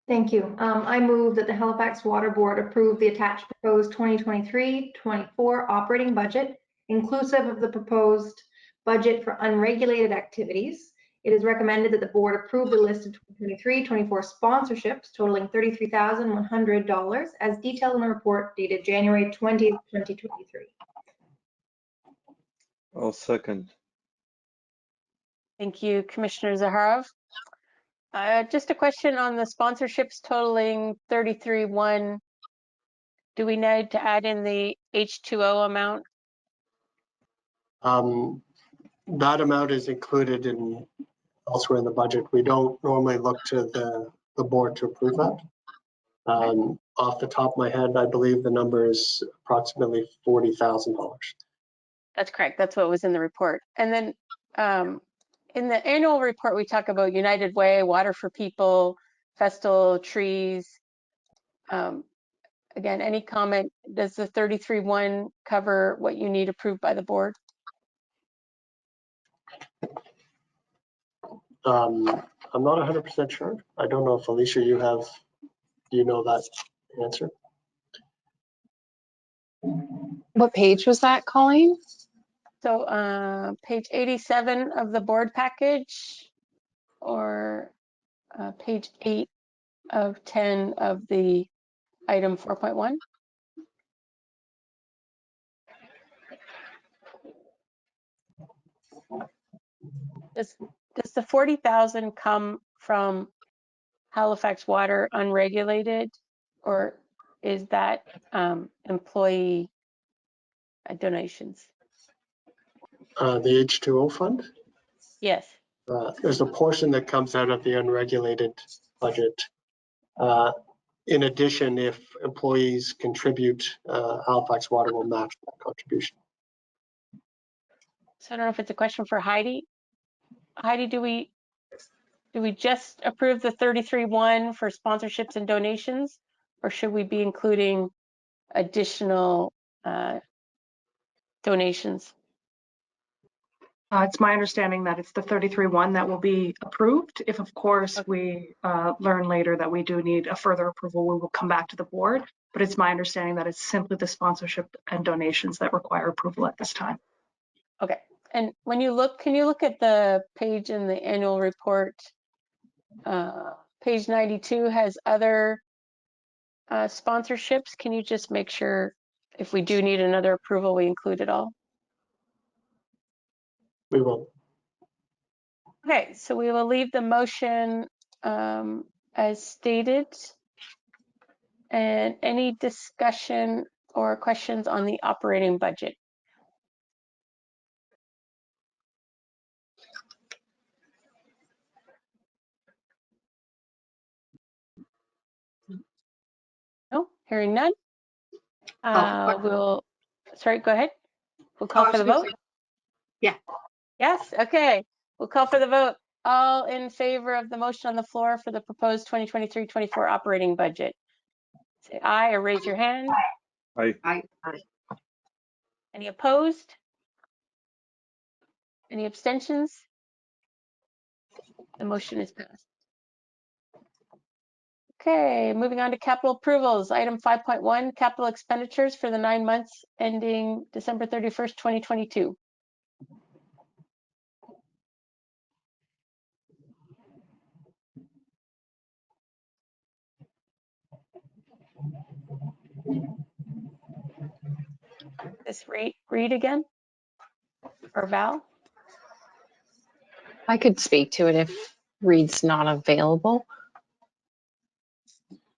Thank you. I move that the Halifax Water Board approve the attached proposed 2023-24 operating budget, inclusive of the proposed budget for unregulated activities. It is recommended that the board approve the list of 2023-24 sponsorships totaling $33,100 as detailed in the report dated January 20th, 2023. I'll second. Thank you, Commissioner Zaharov. Just a question on the sponsorships totaling 33.1. Do we need to add in the H2O amount? That amount is included in elsewhere in the budget. We don't normally look to the board to approve that. Off the top of my head, I believe the number is approximately $40,000. That's correct. That's what was in the report. And then in the annual report, we talk about United Way, Water for People, Festal Trees. Again, any comment? Does the 33.1 cover what you need approved by the board? I'm not 100% sure. I don't know if Alicia, do you know that answer? What page was that, Colleen? So page 87 of the board package, or page 8 of 10 of the item 4.1. Does the 40,000 come from Halifax Water unregulated, or is that employee donations? The H2O fund? Yes. There's a portion that comes out of the unregulated budget. In addition, if employees contribute, Halifax Water will match that contribution. So I don't know if it's a question for Heidi. Heidi, do we just approve the 33.1 for sponsorships and donations, or should we be including additional donations? It's my understanding that it's the 33.1 that will be approved. If, of course, we learn later that we do need a further approval, we will come back to the board. But it's my understanding that it's simply the sponsorship and donations that require approval at this time. Okay. And when you look, can you look at the page in the annual report? Page 92 has other sponsorships. Can you just make sure if we do need another approval, we include it all. We will. Okay, so we will leave the motion as stated. And any discussion or questions on the operating budget? No, hearing none. Sorry, go ahead. We'll call for the vote. Yeah. Yes, okay. We'll call for the vote. All in favor of the motion on the floor for the proposed 2023-24 operating budget? Say aye or raise your hand. Aye. Aye. Any opposed? Any abstentions? The motion is passed. Okay, moving on to capital approvals. Item 5.1, capital expenditures for the 9 months ending December 31st, 2022. This read again? Or Val? I could speak to it if Reed's not available.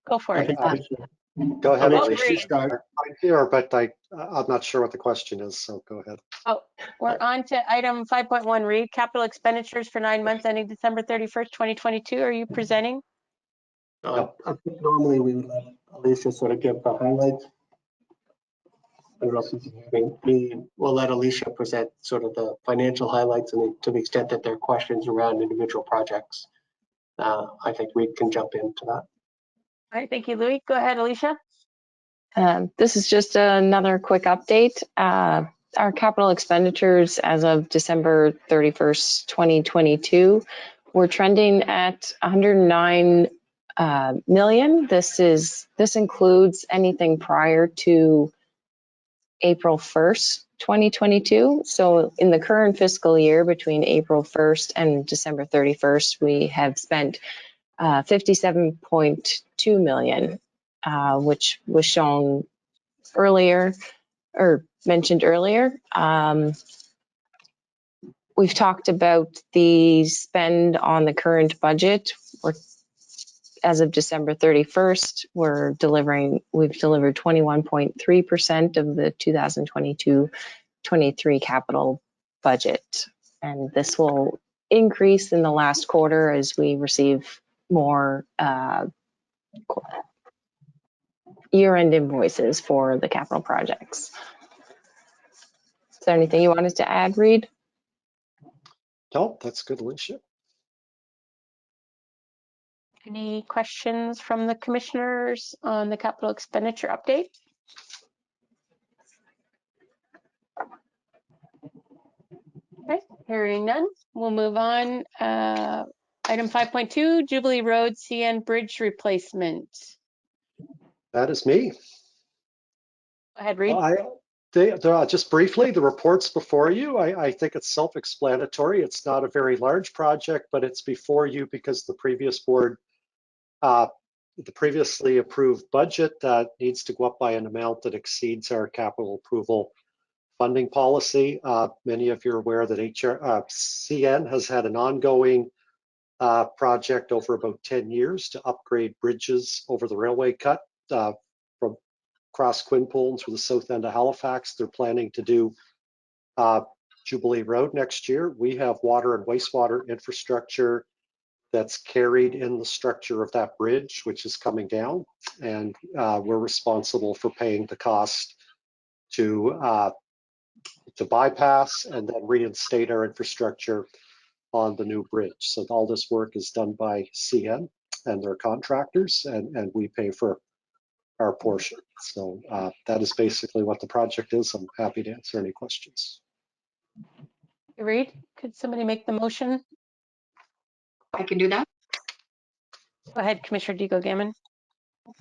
Go for I it. think Go ahead, Oh, Alicia. Reed. start. I'm here, but I'm not sure what the question is, so go ahead. Oh, we're on to item 5.1, Reed. Capital expenditures for 9 months ending December 31st, 2022. Are you presenting? I think normally we would let Alicia sort of give the highlights. I don't know if she's hearing. We'll let Alicia present sort of the financial highlights, and to the extent that there are questions around individual projects, I think Reed can jump into that. All right, thank you, Louis. Go ahead, Alicia. This is just another quick update. Our capital expenditures as of December 31st, 2022, we're trending at 109 million. This includes anything prior to April 1st, 2022. So in the current fiscal year, between April 1st and December 31st, we have spent 57.2 million, which was shown earlier or mentioned earlier. We've talked about the spend on the current budget. As of December 31st, we've delivered 21.3% of the 2022-23 capital budget. And this will increase in the last quarter as we receive more year-end invoices for the capital projects. Is there anything you wanted to add, Reed? No, that's good, Alicia. Any questions from the commissioners on the capital expenditure update? Okay, hearing none, we'll move on. Item 5.2, Jubilee Road CN Bridge replacement. That is me. Go ahead, Reed. Just briefly, the report's before you. I think it's self-explanatory. It's not a very large project, but it's before you because the previous board, the previously approved budget needs to go up by an amount that exceeds our capital approval funding policy. Many of you are aware that CN has had an ongoing project over about 10 years to upgrade bridges over the railway cut from across Quinpool through the south end of Halifax. They're planning to do Jubilee Road next year. We have water and wastewater infrastructure that's carried in the structure of that bridge, which is coming down, and we're responsible for paying the cost to bypass and then reinstate our infrastructure on the new bridge. So all this work is done by CN and their contractors, and we pay for our portion. So that is basically what the project is. I'm happy to answer any questions. Reed, could somebody make the motion? I can do that. Go ahead, Commissioner Deagle-Gammon.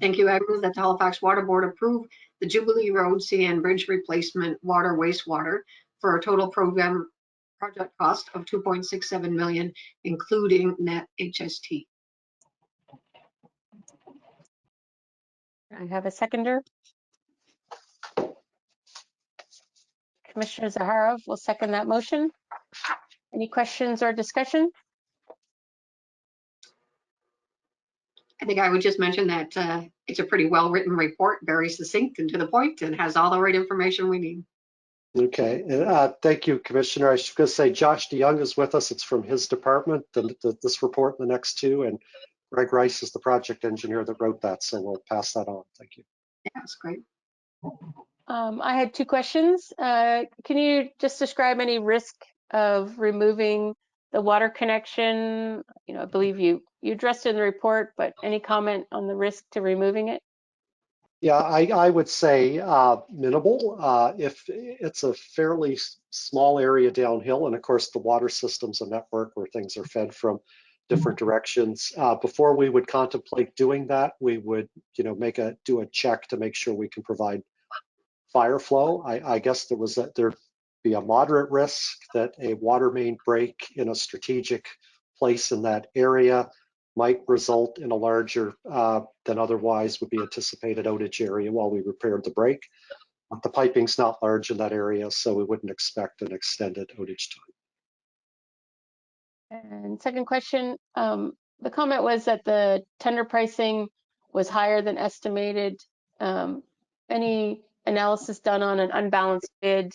Thank you. I move that the Halifax Water Board approve the Jubilee Road CN Bridge replacement water wastewater for a total project cost of 2.67 million, including net HST. I have a seconder. Commissioner Zaharov will second that motion. Any questions or discussion? I think I would just mention that it's a pretty well-written report, very succinct and to the point, and has all the right information we need. Okay, thank you, Commissioner. I was going to say Josh DeYoung is with us. It's from his department, this report and the next two, and Greg Rice is the project engineer that wrote that, so we'll pass that on. Thank you. Yeah, that's great. I had two questions. Can you just describe any risk of removing the water connection? You know, I believe you addressed it in the report, but any comment on the risk to removing it? Yeah, I would say minimal. If it's a fairly small area downhill, and of course the water system's a network where things are fed from different directions. Before we would contemplate doing that, we would, do a check to make sure we can provide fire flow. I guess there'd be a moderate risk that a water main break in a strategic place in that area might result in a larger than otherwise would be anticipated outage area while we repaired the break. But the piping's not large in that area, so we wouldn't expect an extended outage time. And second question, the comment was that the tender pricing was higher than estimated. Any analysis done on an unbalanced bid,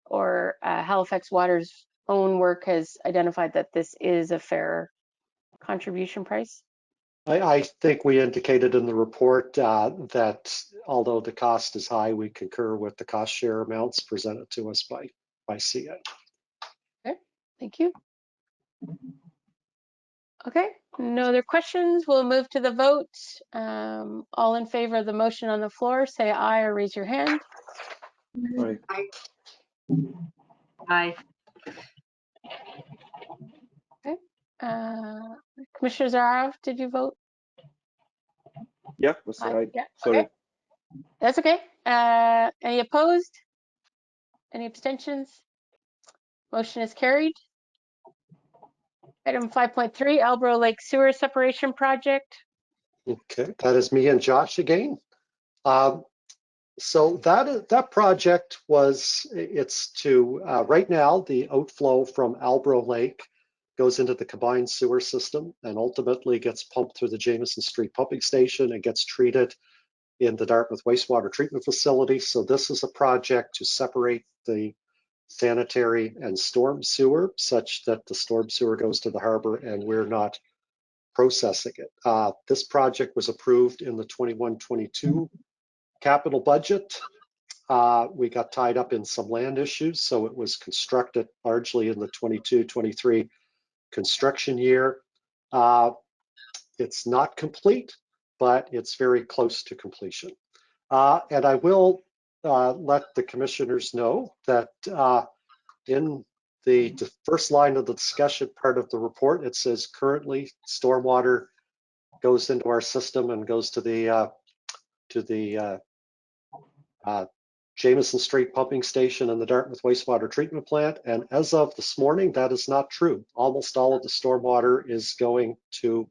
or Halifax Water's own work has identified that this is a fair contribution price? I think we indicated in the report that although the cost is high, we concur with the cost share amounts presented to us by CN. Okay, thank you. Okay, no other questions. We'll move to the vote. All in favor of the motion on the floor, say aye or raise your hand. Aye. Aye. Okay. Commissioner Zaharov, did you vote? Yeah, was Aye. aye. Yeah. Sorry. Okay. That's okay. Any opposed? Any abstentions? Motion is carried. Item 5.3, Albro Lake Sewer Separation Project. Okay, that is me and Josh again. So that project it's to right now the outflow from Albro Lake goes into the combined sewer system and ultimately gets pumped through the Jameson Street pumping station and gets treated in the Dartmouth wastewater treatment facility. So this is a project to separate the sanitary and storm sewer such that the storm sewer goes to the harbor and we're not processing it. This project was approved in the 21-22 capital budget. We got tied up in some land issues, so it was constructed largely in the 22-23 construction year. It's not complete, but it's very close to completion. And I will let the commissioners know that in the first line of the discussion part of the report, it says currently stormwater goes into our system and goes to the Jameson Street pumping station and the Dartmouth wastewater treatment plant. And as of this morning, that is not true. Almost all of the stormwater is going to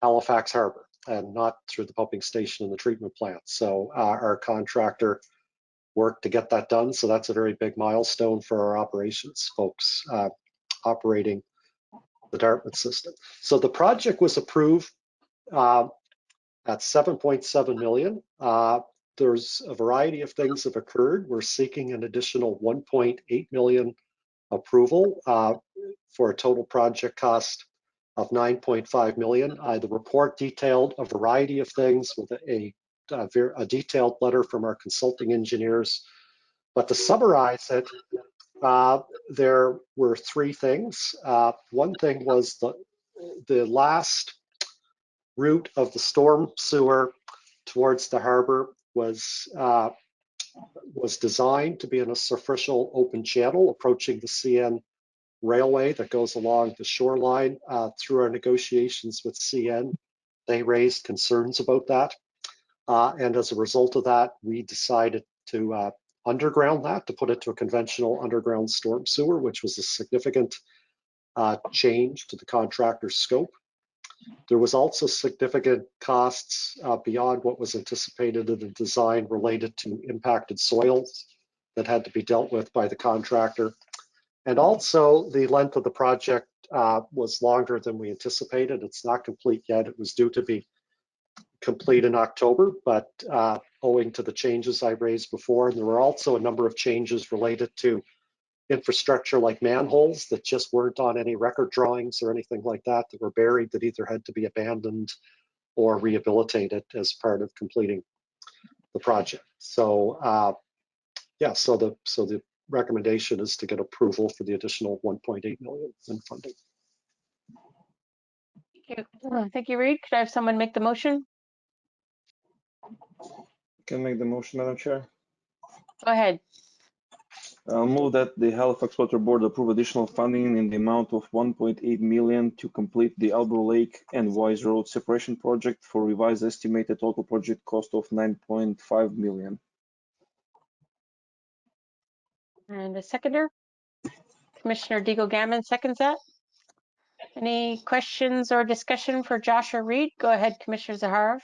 Halifax Harbor and not through the pumping station and the treatment plant. So our contractor worked to get that done. So that's a very big milestone for our operations folks operating the Dartmouth system. So the project was approved at 7.7 million. There's a variety of things have occurred. We're seeking an additional 1.8 million approval for a total project cost of 9.5 million. The report detailed a variety of things with a detailed letter from our consulting engineers. But to summarize it, there were three things. One thing was the last route of the storm sewer towards the harbor was designed to be in a superficial open channel approaching the CN railway that goes along the shoreline. Through our negotiations with CN, they raised concerns about that. And as a result of that, we decided to underground that, to put it to a conventional underground storm sewer, which was a significant change to the contractor's scope. There was also significant costs beyond what was anticipated in the design related to impacted soils that had to be dealt with by the contractor. And also the length of the project was longer than we anticipated. It's not complete yet. It was due to be complete in October, but owing to the changes I raised before, and there were also a number of changes related to infrastructure like manholes that just weren't on any record drawings or anything like that, that were buried, that either had to be abandoned or rehabilitated as part of completing the project. So yeah, so the recommendation is to get approval for the additional 1.8 million in funding. Thank you, Reid. Could I have someone make the motion? Can make the motion, Madam Chair. Go ahead. I'll move that the Halifax Water Board approve additional funding in the amount of 1.8 million to complete the Albro Lake and Wise Road separation project for revised estimated total project cost of 9.5 million. And a seconder? Commissioner Deagle-Gammon seconds that. Any questions or discussion for Josh or Reid? Go ahead, Commissioner Zaharov.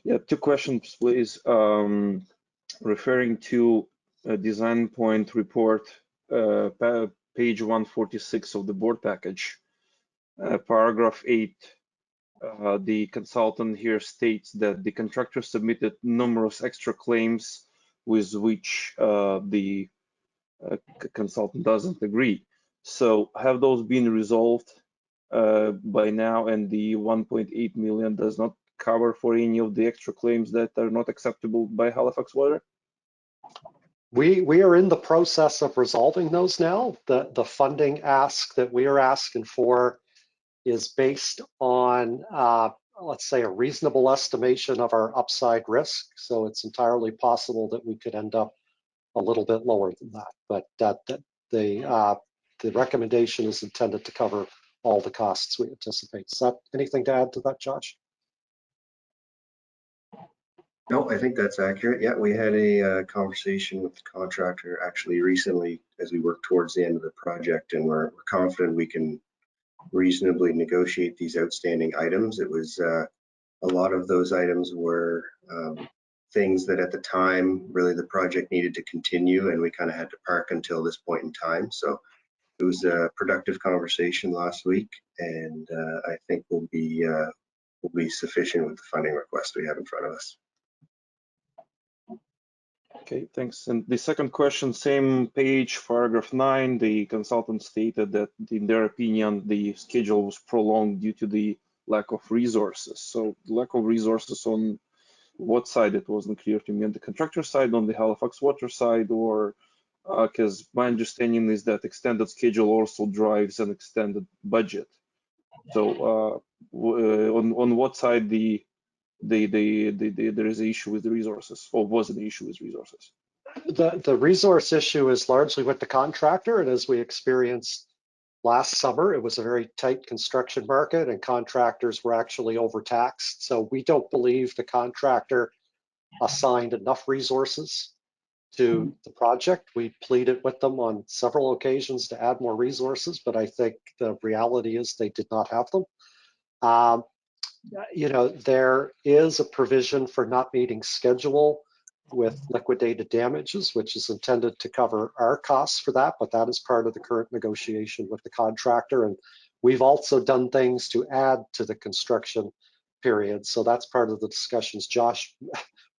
Yeah, two questions, please. Referring to a design point report, page 146 of the board package, paragraph 8, the consultant here states that the contractor submitted numerous extra claims with which the consultant doesn't agree. So have those been resolved by now, and the 1.8 million does not cover for any of the extra claims that are not acceptable by Halifax Water? We are in the process of resolving those now. The funding ask that we are asking for is based on, let's say, a reasonable estimation of our upside risk. So it's entirely possible that we could end up a little bit lower than that. But the recommendation is intended to cover all the costs we anticipate. Is that anything to add to that, Josh? No, I think that's accurate. Yeah, we had a conversation with the contractor actually recently as we work towards the end of the project, and we're confident we can reasonably negotiate these outstanding items. It was a lot of those items were things that at the time really the project needed to continue, and we kind of had to park until this point in time. So it was a productive conversation last week, and I think will be sufficient with the funding request we have in front of us. Okay, thanks. And the second question, same page, paragraph 9, the consultant stated that in their opinion, the schedule was prolonged due to the lack of resources. So lack of resources on what side? It wasn't clear to me. On the contractor side, on the Halifax Water side, or because my understanding is that extended schedule also drives an extended budget. So on what side there is an issue with the resources, or was an issue with resources? The resource issue is largely with the contractor, and as we experienced last summer, it was a very tight construction market and contractors were actually overtaxed. So we don't believe the contractor assigned enough resources to the project. We pleaded with them on several occasions to add more resources, but I think the reality is they did not have them. You know, there is a provision for not meeting schedule with liquidated damages, which is intended to cover our costs for that, but that is part of the current negotiation with the contractor. And we've also done things to add to the construction period. So that's part of the discussions Josh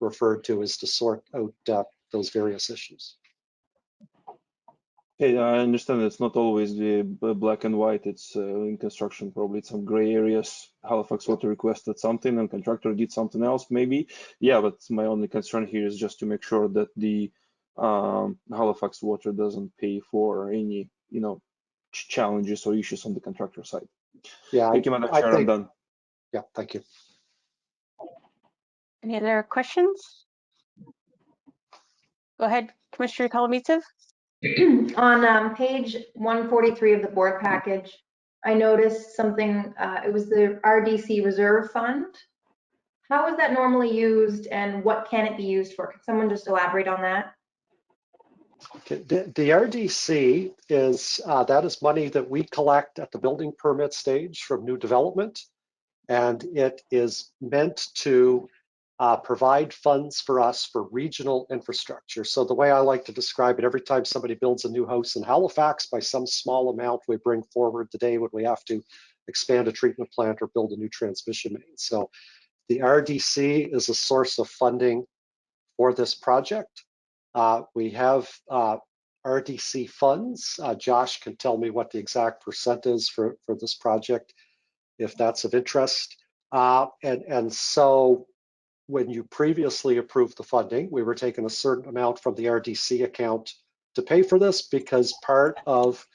referred to, is to sort out those various issues. Okay, I understand it's not always the black and white. It's in construction, probably some gray areas. Halifax Water requested something and contractor did something else, maybe. Yeah, but my only concern here is just to make sure that the Halifax Water doesn't pay for any, you know, challenges or issues on the contractor side. Yeah, thank you, Madam Chair. I'm done. Yeah, thank you. Any other questions? Go ahead, Commissioner Kolomeitsev. On page 143 of the board package, I noticed something, it was the RDC reserve fund. How is that normally used and what can it be used for? Can someone just elaborate on that? Okay. The RDC is, that is money that we collect at the building permit stage from new development. And it is meant to provide funds for us for regional infrastructure. So the way I like to describe it, every time somebody builds a new house in Halifax, by some small amount we bring forward the day when we have to expand a treatment plant or build a new transmission main. So the RDC is a source of funding for this project. We have RDC funds. Josh can tell me what the exact percent is for this project, if that's of interest. And so when you previously approved the funding, we were taking a certain amount from the RDC account to pay for this, because part of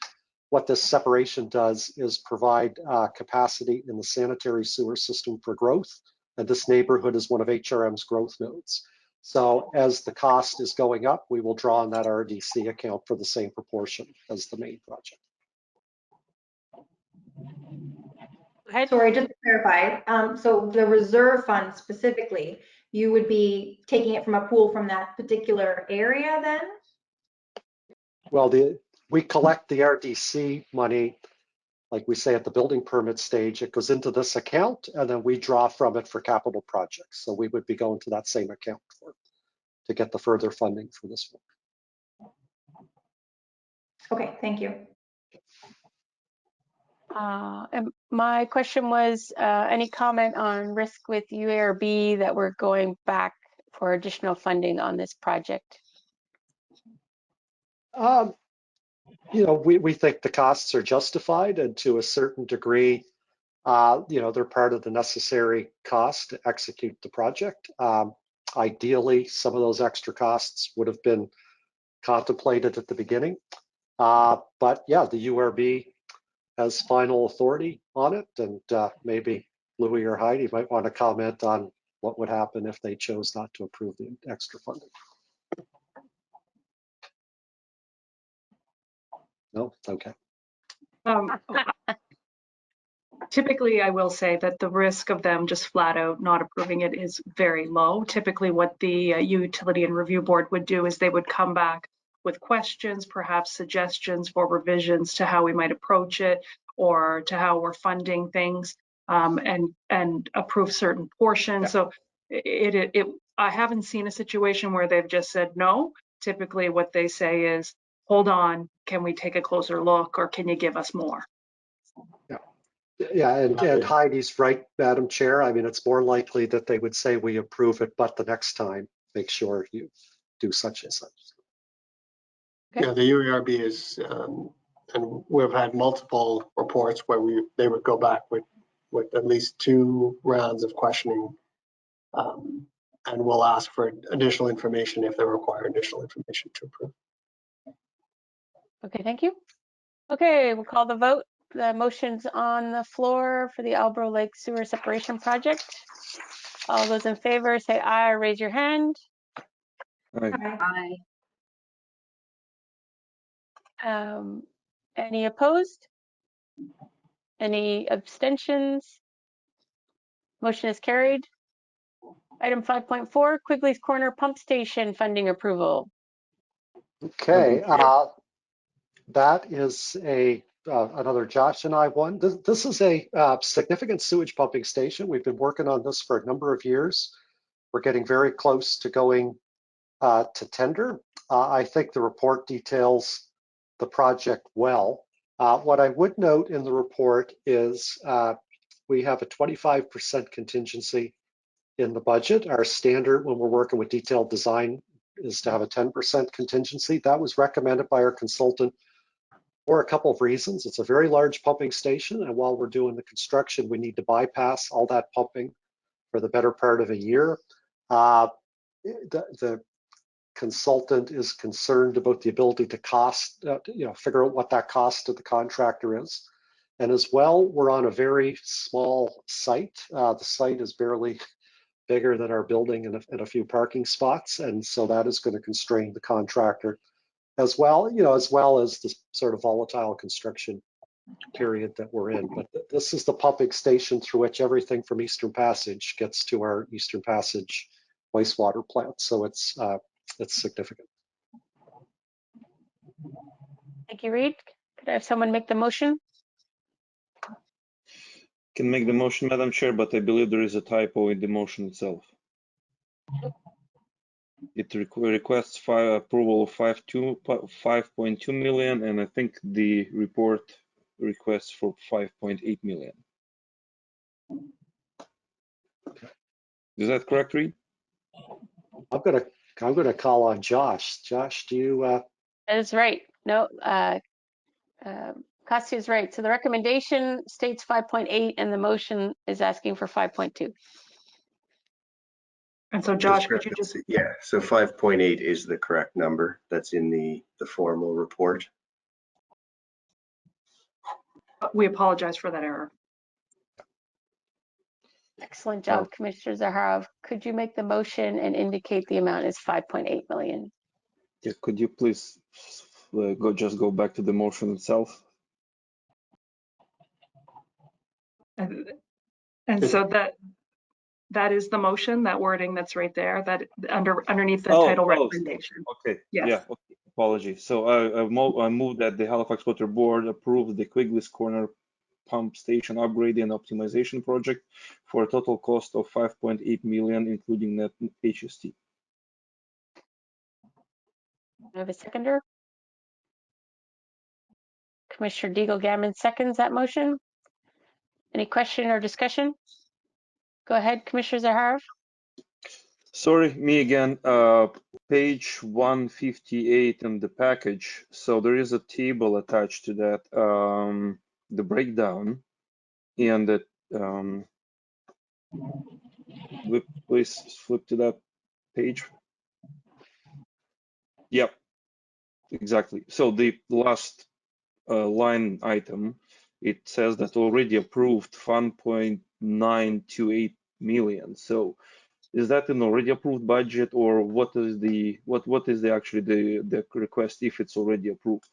what this separation does is provide capacity in the sanitary sewer system for growth. And this neighborhood is one of HRM's growth nodes. So as the cost is going up, we will draw on that RDC account for the same proportion as the main project. Sorry, just to clarify, so the reserve fund specifically, you would be taking it from a pool from that particular area then? Well, we collect the RDC money, like we say at the building permit stage. It goes into this account, and then we draw from it for capital projects. So we would be going to that same account to get the further funding for this one. Okay, thank you. And my question was, any comment on risk with UARB that we're going back for additional funding on this project? We think the costs are justified, and to a certain degree, they're part of the necessary cost to execute the project. Ideally, some of those extra costs would have been contemplated at the beginning. But yeah, the URB has final authority on it, and maybe Louis or Heidi might want to comment on what would happen if they chose not to approve the extra funding. No? Okay. Typically, I will say that the risk of them just flat out not approving it is very low. Typically, what the Utility and Review Board would do is they would come back with questions, perhaps suggestions for revisions to how we might approach it or to how we're funding things, and approve certain portions. Yeah. So I haven't seen a situation where they've just said no. Typically, what they say is, hold on, can we take a closer look, or can you give us more? Yeah, and Heidi's right, Madam Chair. I mean, it's more likely that they would say we approve it, but the next time, make sure you do such and such. Okay. Yeah, the UARB is, and we've had multiple reports where they would go back with at least 2 rounds of questioning, and we'll ask for additional information if they require additional information to approve. Okay, thank you. Okay, we'll call the vote. The motion's on the floor for the Albro Lake Sewer Separation Project. All those in favor say aye or raise your hand. Aye. Aye. Any opposed? Any abstentions? Motion is carried. Item 5.4, Quigley's Corner Pump Station funding approval. Okay, that is another Josh and I one. This is a significant sewage pumping station. We've been working on this for a number of years. We're getting very close to going to tender. I think the report details the project well. What I would note in the report is we have a 25% contingency in the budget. Our standard when we're working with detailed design is to have a 10% contingency. That was recommended by our consultant for a couple of reasons. It's a very large pumping station, and while we're doing the construction, we need to bypass all that pumping for the better part of a year. The consultant is concerned about the ability to figure out what that cost to the contractor is. And as well, we're on a very small site. The site is barely bigger than our building and a few parking spots. And so that is going to constrain the contractor as well, as well as the sort of volatile construction period that we're in. But this is the pumping station through which everything from Eastern Passage gets to our Eastern Passage wastewater plant. So it's significant. Thank you, Reid. Could I have someone make the motion? Can make the motion, Madam Chair, but I believe there is a typo in the motion itself. It requests approval of 5.2 million, and I think the report requests for 5.8 million. Is that correct, Reed? I'm gonna call on Josh. Josh, do you? That is right. No, Kostya is right. So the recommendation states 5.8 and the motion is asking for 5.2. And so Josh, could you just? Discrepancy. Yeah, so 5.8 is the correct number. That's in the formal report. We apologize for that error. Excellent job, Commissioner Zaharov. Could you make the motion and indicate the amount is 5.8 million? Yeah, could you please go back to the motion itself? And so that is the motion, that wording that's right there, that underneath the title recommendation. Okay. Yes. Yeah. Okay. Apologies. So I move that the Halifax Water Board approve the Quigley's Corner pump station upgrade and optimization project for a total cost of 5.8 million, including net HST. I have a seconder. Commissioner Deagle-Gammon seconds that motion. Any question or discussion? Go ahead, Commissioner Zaharov. Sorry, me again. Page 158 in the package. So there is a table attached to that, the breakdown, and that please flip to that page. Yep, exactly. So the last line item, it says that already approved 1.928 million. So is that an already approved budget, or what is the actually the request if it's already approved?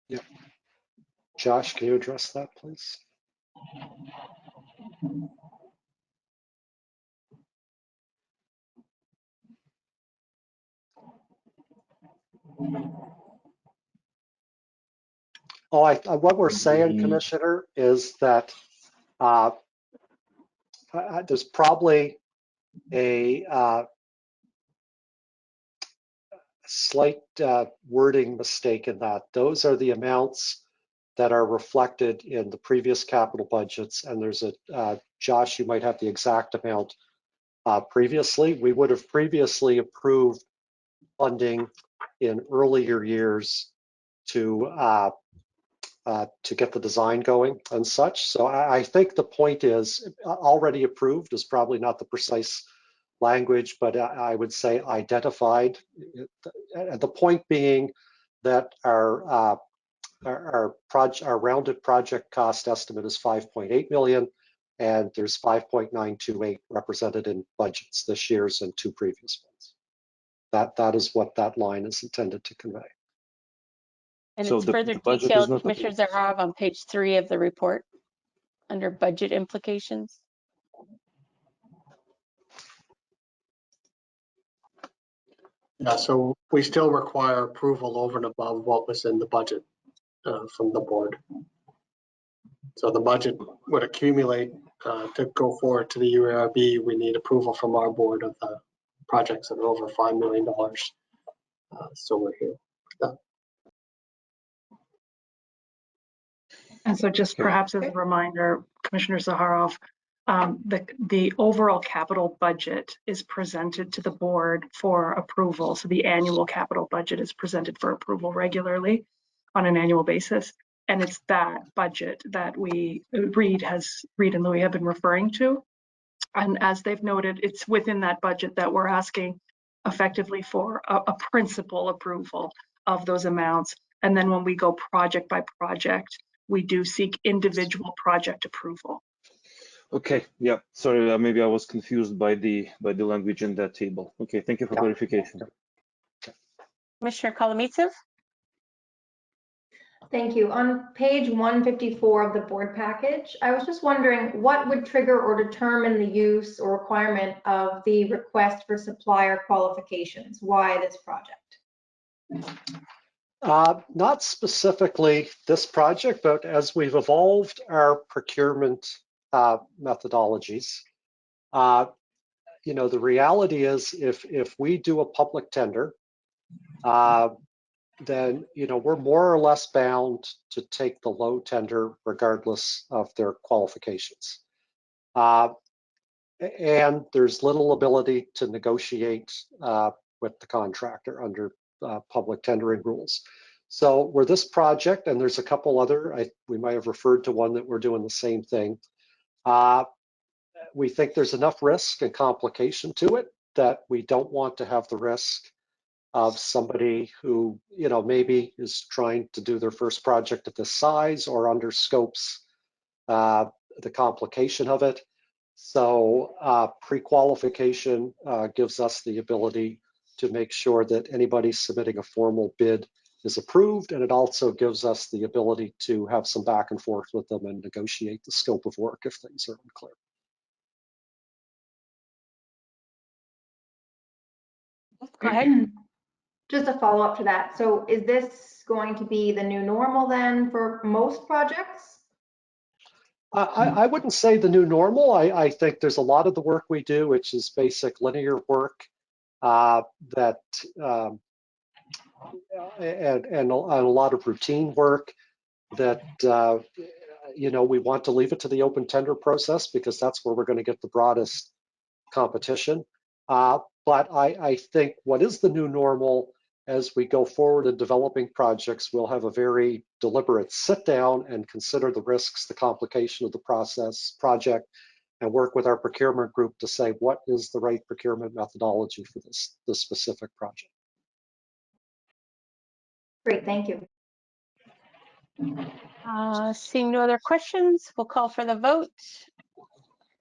Yeah. Josh, can you address that, please? Oh, what we're saying, Commissioner, is that there's probably a slight wording mistake in that. Those are the amounts that are reflected in the previous capital budgets, and there's a Josh, you might have the exact amount previously. We would have previously approved funding in earlier years to get the design going and such. So I think the point is already approved is probably not the precise language, but I would say identified. The point being that our rounded project cost estimate is 5.8 million, and there's 5.928 represented in budgets this year's and two previous ones. That is what that line is intended to convey. And So it's the further budget detailed, is not Commissioner Zaharov, on page 3 of the report under budget implications. Yeah, so we still require approval over and above what was in the budget from the board. So the budget would accumulate to go forward to the UARB. We need approval from our board of the projects that are over $5 million. So we're here. And so just perhaps as a reminder, Commissioner Zaharov, the overall capital budget is presented to the board for approval. So the annual capital budget is presented for approval regularly on an annual basis. And it's that budget that Reed and Louis have been referring to. And as they've noted, it's within that budget that we're asking effectively for a principal approval of those amounts. And then when we go project by project, we do seek individual project approval. Okay, yeah, sorry, maybe I was confused by the language in that table. Okay, thank you for clarification. Commissioner Kolomeitsev? Thank you. On page 154 of the board package, I was just wondering what would trigger or determine the use or requirement of the request for supplier qualifications? Why this project? Not specifically this project, but as we've evolved our procurement methodologies, you know, the reality is if we do a public tender, then, you know, we're more or less bound to take the low tender regardless of their qualifications. And there's little ability to negotiate with the contractor under public tendering rules. So where this project, and there's a couple other, we might have referred to one that we're doing the same thing. We think there's enough risk and complication to it that we don't want to have the risk of somebody who, you know, maybe is trying to do their first project at this size or under scopes the complication of it. So pre-qualification gives us the ability to make sure that anybody submitting a formal bid is approved, and it also gives us the ability to have some back and forth with them and negotiate the scope of work if things are unclear. Go ahead. Just a follow up to that. So is this going to be the new normal then for most projects? I wouldn't say the new normal. I think there's a lot of the work we do, which is basic linear work and a lot of routine work that, you know, we want to leave it to the open tender process because that's where we're going to get the broadest competition. But I think what is the new normal as we go forward in developing projects, we'll have a very deliberate sit down and consider the risks, the complication of the project, and work with our procurement group to say what is the right procurement methodology for this specific project. Great, thank you. Seeing no other questions, we'll call for the vote.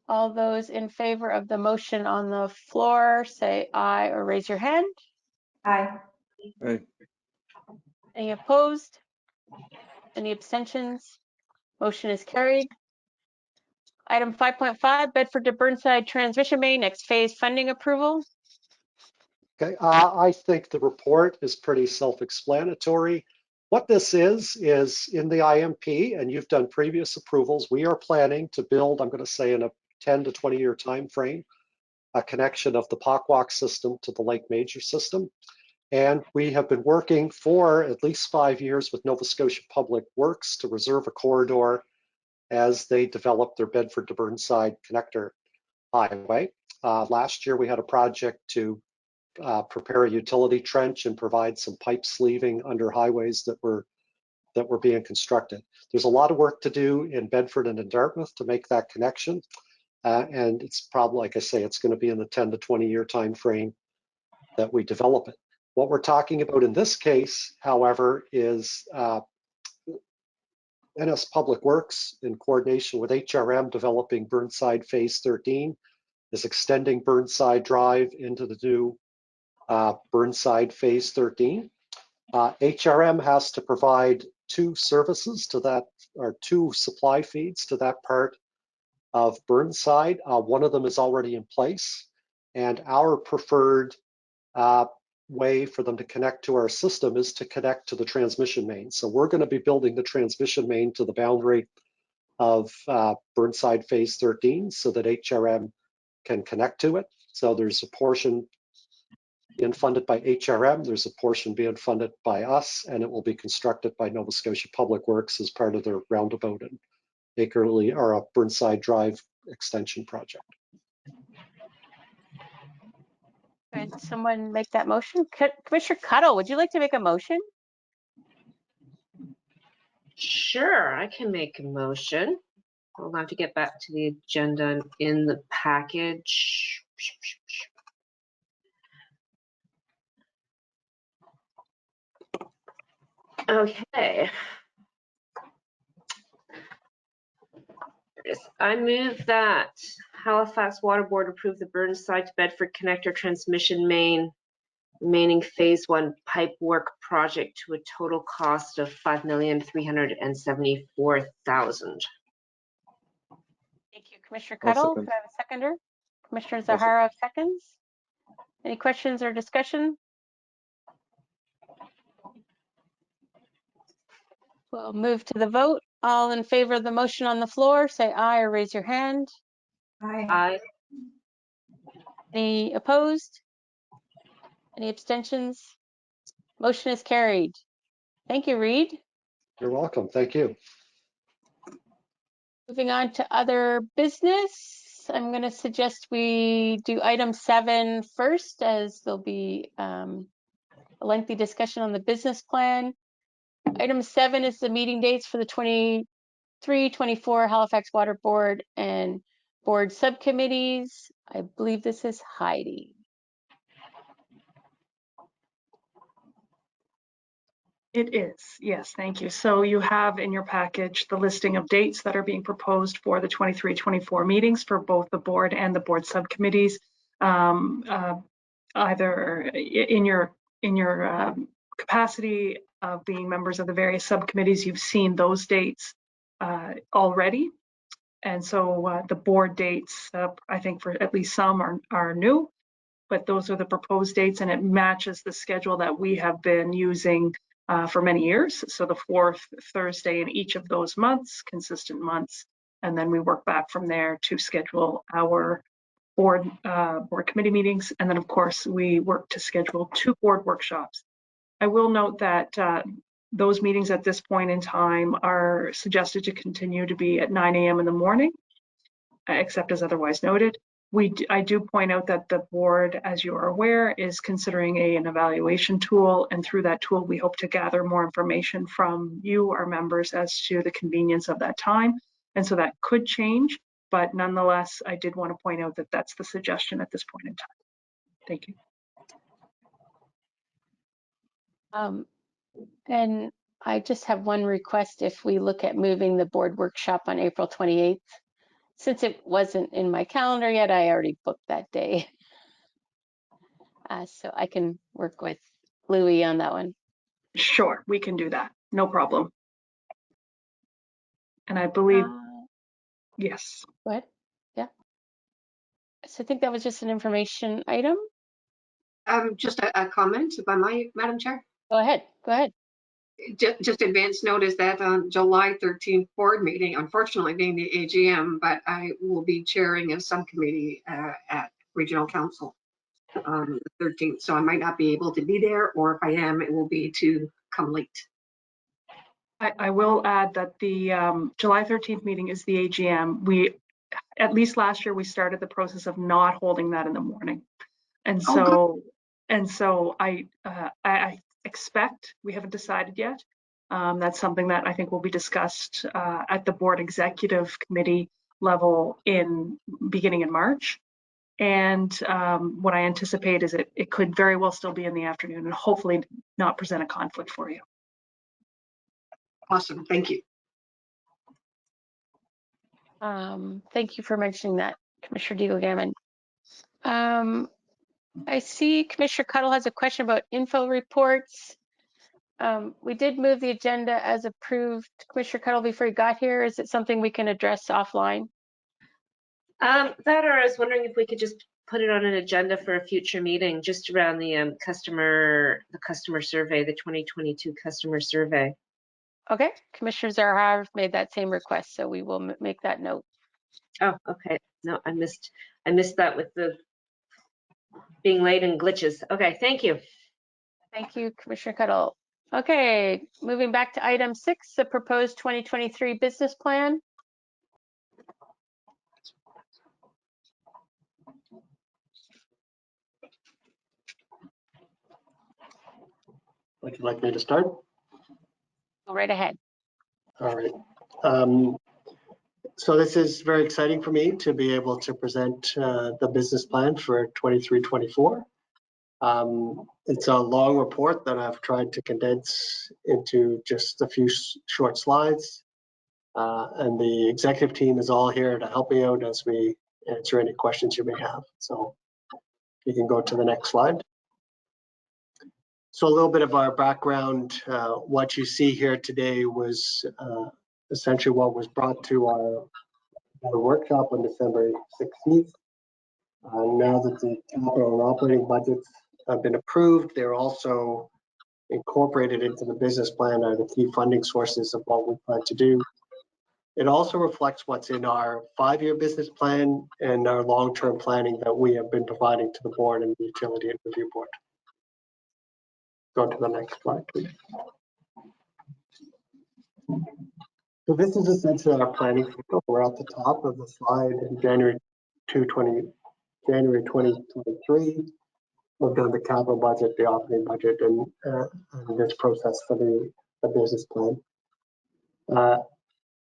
All those in favor of the motion on the floor, say aye or raise your hand. Aye. Aye. Any opposed? Any abstentions? Motion is carried. Item 5.5, Bedford to Burnside Transmission Main, next phase funding approval. Okay, I think the report is pretty self-explanatory. What this is in the IMP, and you've done previous approvals, we are planning to build, I'm going to say in a 10 to 20 year time frame, a connection of the Pockwalk system to the Lake Major system. And we have been working for at least 5 years with Nova Scotia Public Works to reserve a corridor as they develop their Bedford to Burnside connector highway. Last year we had a project to prepare a utility trench and provide some pipe sleeving under highways that were being constructed. There's a lot of work to do in Bedford and in Dartmouth to make that connection. And it's probably, like I say, it's going to be in the 10 to 20 year time frame that we develop it. What we're talking about in this case, however, is NS Public Works in coordination with HRM developing Burnside Phase 13 is extending Burnside Drive into the new Burnside Phase 13. HRM has to provide 2 services to that, or 2 supply feeds to that part of Burnside. One of them is already in place, and our preferred way for them to connect to our system is to connect to the transmission main. So we're going to be building the transmission main to the boundary of Burnside Phase 13 so that HRM can connect to it. So there's a portion being funded by HRM, there's a portion being funded by us, and it will be constructed by Nova Scotia Public Works as part of their roundabout and Acreley or a Burnside Drive extension project. Could someone make that motion? Commissioner Cuddle, would you like to make a motion? Sure, I can make a motion. I'll have to get back to the agenda in the package. Okay. I move that Halifax Water Board approve the Burnside to Bedford Connector Transmission Main remaining Phase 1 pipe work project to a total cost of $5,374,000. Thank you, Commissioner Cuddle. Second. Could I have a seconder? Commissioner Zahara seconds. Any questions or discussion? We'll move to the vote. All in favor of the motion on the floor, say aye or raise your hand. Aye. Aye. Any opposed? Any abstentions? Motion is carried. Thank you, Reed. You're welcome. Thank you. Moving on to other business, I'm going to suggest we do item 7 first, as there'll be a lengthy discussion on the business plan. Item 7 is the meeting dates for the 23-24 Halifax Water Board and board subcommittees. I believe this is Heidi. It is, yes, thank you. So you have in your package the listing of dates that are being proposed for the 23-24 meetings for both the board and the board subcommittees. Either in your capacity of being members of the various subcommittees, you've seen those dates already. And so the board dates, I think for at least some are new, but those are the proposed dates, and it matches the schedule that we have been using for many years. So the 4th Thursday in each of those months, consistent months, and then we work back from there to schedule our board committee meetings. And then of course we work to schedule 2 board workshops. I will note that those meetings at this point in time are suggested to continue to be at 9 a.m. in the morning, except as otherwise noted. I do point out that the board, as you are aware, is considering an evaluation tool, and through that tool we hope to gather more information from you, our members, as to the convenience of that time. And so that could change, but nonetheless, I did want to point out that that's the suggestion at this point in time. Thank you. And I just have one request. If we look at moving the board workshop on April 28th, since it wasn't in my calendar yet, I already booked that day. So I can work with Louie on that one. Sure, we can do that. No problem. And I believe, yes. Go ahead. Yeah. So I think that was just an information item. Just a comment, if I might, Madam Chair. Go ahead. Go ahead. Just advance notice that on July 13th board meeting, unfortunately being the AGM, but I will be chairing a subcommittee at Regional Council on the 13th. So I might not be able to be there, or if I am, it will be to come late. I will add that the July 13th meeting is the AGM. At least last year, we started the process of not holding that in the morning. And so, I expect, we haven't decided yet, that's something that I think will be discussed at the board executive committee level beginning in March. And what I anticipate is it could very well still be in the afternoon and hopefully not present a conflict for you. Awesome, thank you. Thank you for mentioning that, Commissioner Deagle-Gammon. I see Commissioner Cuddle has a question about info reports. We did move the agenda as approved, Commissioner Cuddle, before you got here. Is it something we can address offline? That, or I was wondering if we could just put it on an agenda for a future meeting, just around the customer survey, the 2022 customer survey. Okay, Commissioner Zahar made that same request, so we will make that note. Oh, okay. No, I missed that with the being late and glitches. Okay, thank you. Thank you, Commissioner Cuddle. Okay, moving back to item 6, the proposed 2023 business plan. Would you like me to start? Go right ahead. All right. So this is very exciting for me to be able to present the business plan for 23-24. It's a long report that I've tried to condense into just a few short slides. And the executive team is all here to help me out as we answer any questions you may have. So you can go to the next slide. So a little bit of our background. What you see here today was essentially what was brought to our workshop on December 16th. Now that the capital and operating budgets have been approved, they're also incorporated into the business plan are the key funding sources of what we plan to do. It also reflects what's in our 5-year business plan and our long-term planning that we have been providing to the board and the Utility and Review Board. Go to the next slide, please. So this is essentially our planning cycle. We're at the top of the slide in January 2023. We've done the capital budget, the operating budget, and this process for the business plan.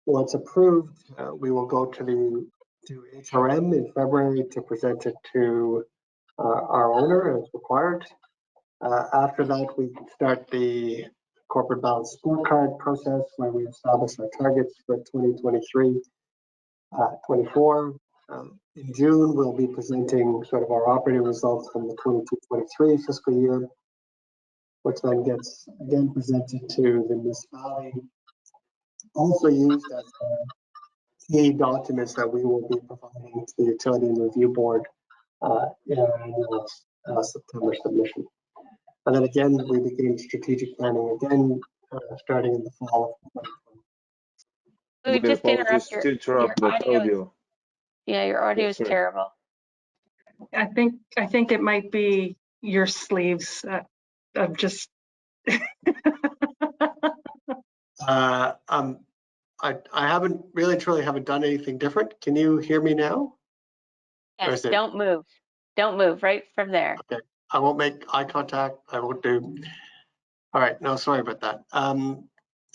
Once approved, we will go to HRM in February to present it to our owner as required. After that, we start the corporate balance scorecard process where we establish our targets for 2023-24. In June, we'll be presenting sort of our operating results from the 22-23 fiscal year, which then gets again presented to the municipality. Also used as key documents that we will be providing to the Utility and Review Board in our annual September submission. And then again, we begin strategic planning again, starting in the fall of 2020. We just apologize interrupt to interrupt, but audio. Yeah, your audio Yes, is sir. terrible. I think it might be your sleeves. I'm just. I haven't really truly haven't done anything different. Can you hear me now? Yes, don't move. Don't move right from there. Okay, I won't make eye contact. I won't do. All right, no, sorry about that.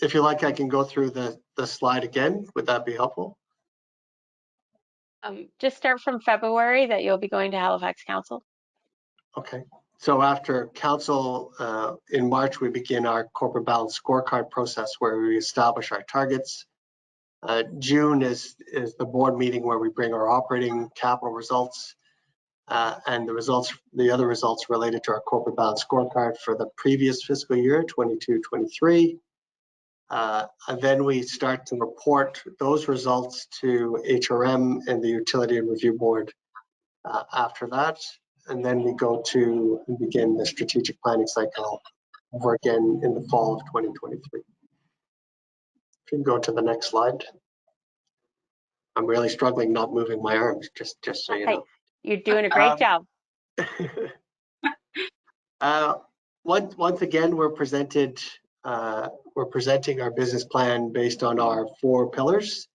If you like, I can go through the slide again. Would that be helpful? Just start from February that you'll be going to Halifax Council. Okay, so after council in March, we begin our corporate balance scorecard process where we establish our targets. June is the board meeting where we bring our operating capital results and the other results related to our corporate balance scorecard for the previous fiscal year, 22-23. And then we start to report those results to HRM and the Utility and Review Board after that. And then we go to and begin the strategic planning cycle over again in the fall of 2023. If you can go to the next slide. I'm really struggling not moving my arms, just so you know. You're doing a great job. Once again, we're presenting our business plan based on our 4 pillars.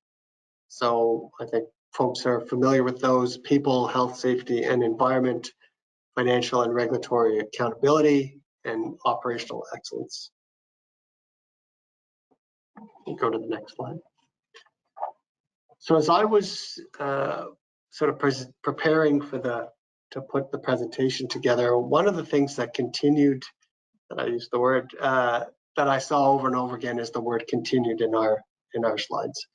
So I think folks are familiar with those: people, health, safety, and environment, financial and regulatory accountability, and operational excellence. Go to the next slide. So as I was sort of preparing to put the presentation together, one of the things that continued, that I used the word, that I saw over and over again is the word continued in our slides.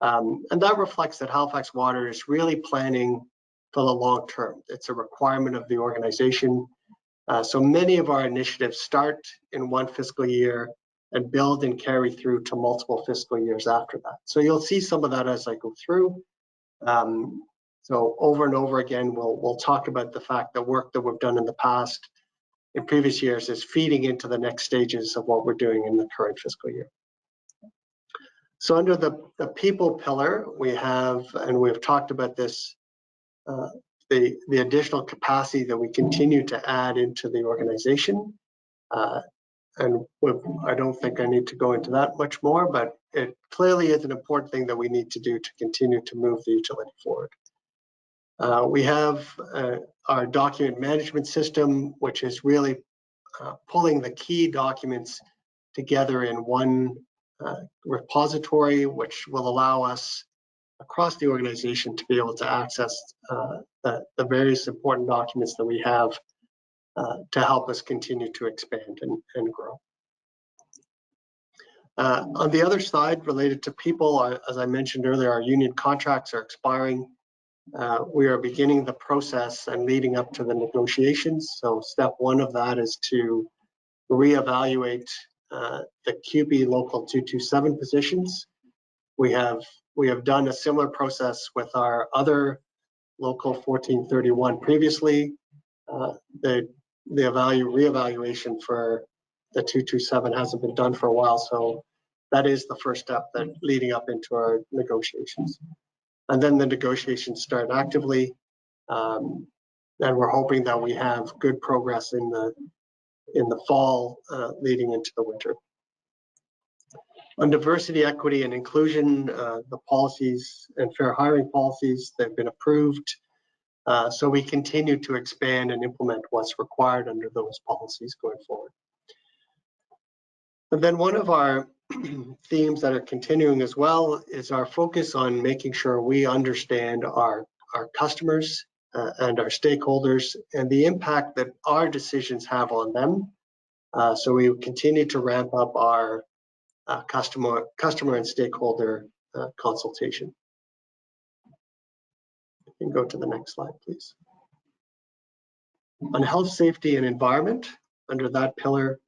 And that reflects that Halifax Water is really planning for the long term. It's a requirement of the organization. So many of our initiatives start in one fiscal year and build and carry through to multiple fiscal years after that. So you'll see some of that as I go through. So over and over again, we'll talk about the fact that work that we've done in the past, in previous years, is feeding into the next stages of what we're doing in the current fiscal year. So under the people pillar, we have, and we've talked about this, the additional capacity that we continue to add into the organization. And I don't think I need to go into that much more, but it clearly is an important thing that we need to do to continue to move the utility forward. We have our document management system, which is really pulling the key documents together in one repository, which will allow us across the organization to be able to access the various important documents that we have to help us continue to expand and grow. On the other side, related to people, as I mentioned earlier, our union contracts are expiring. We are beginning the process and leading up to the negotiations. So step 1 of that is to reevaluate the QB Local 227 positions. We have done a similar process with our other Local 1431 previously. The reevaluation for the 227 hasn't been done for a while, so that is the first step that leading up into our negotiations. And then the negotiations start actively. And we're hoping that we have good progress in the fall leading into the winter. On diversity, equity, and inclusion, the policies and fair hiring policies, they've been approved. So we continue to expand and implement what's required under those policies going forward. And then one of our themes that are continuing as well is our focus on making sure we understand our customers and our stakeholders and the impact that our decisions have on them. So we continue to ramp up our customer and stakeholder consultation. You can go to the next slide, please. On health, safety, and environment, under that pillar,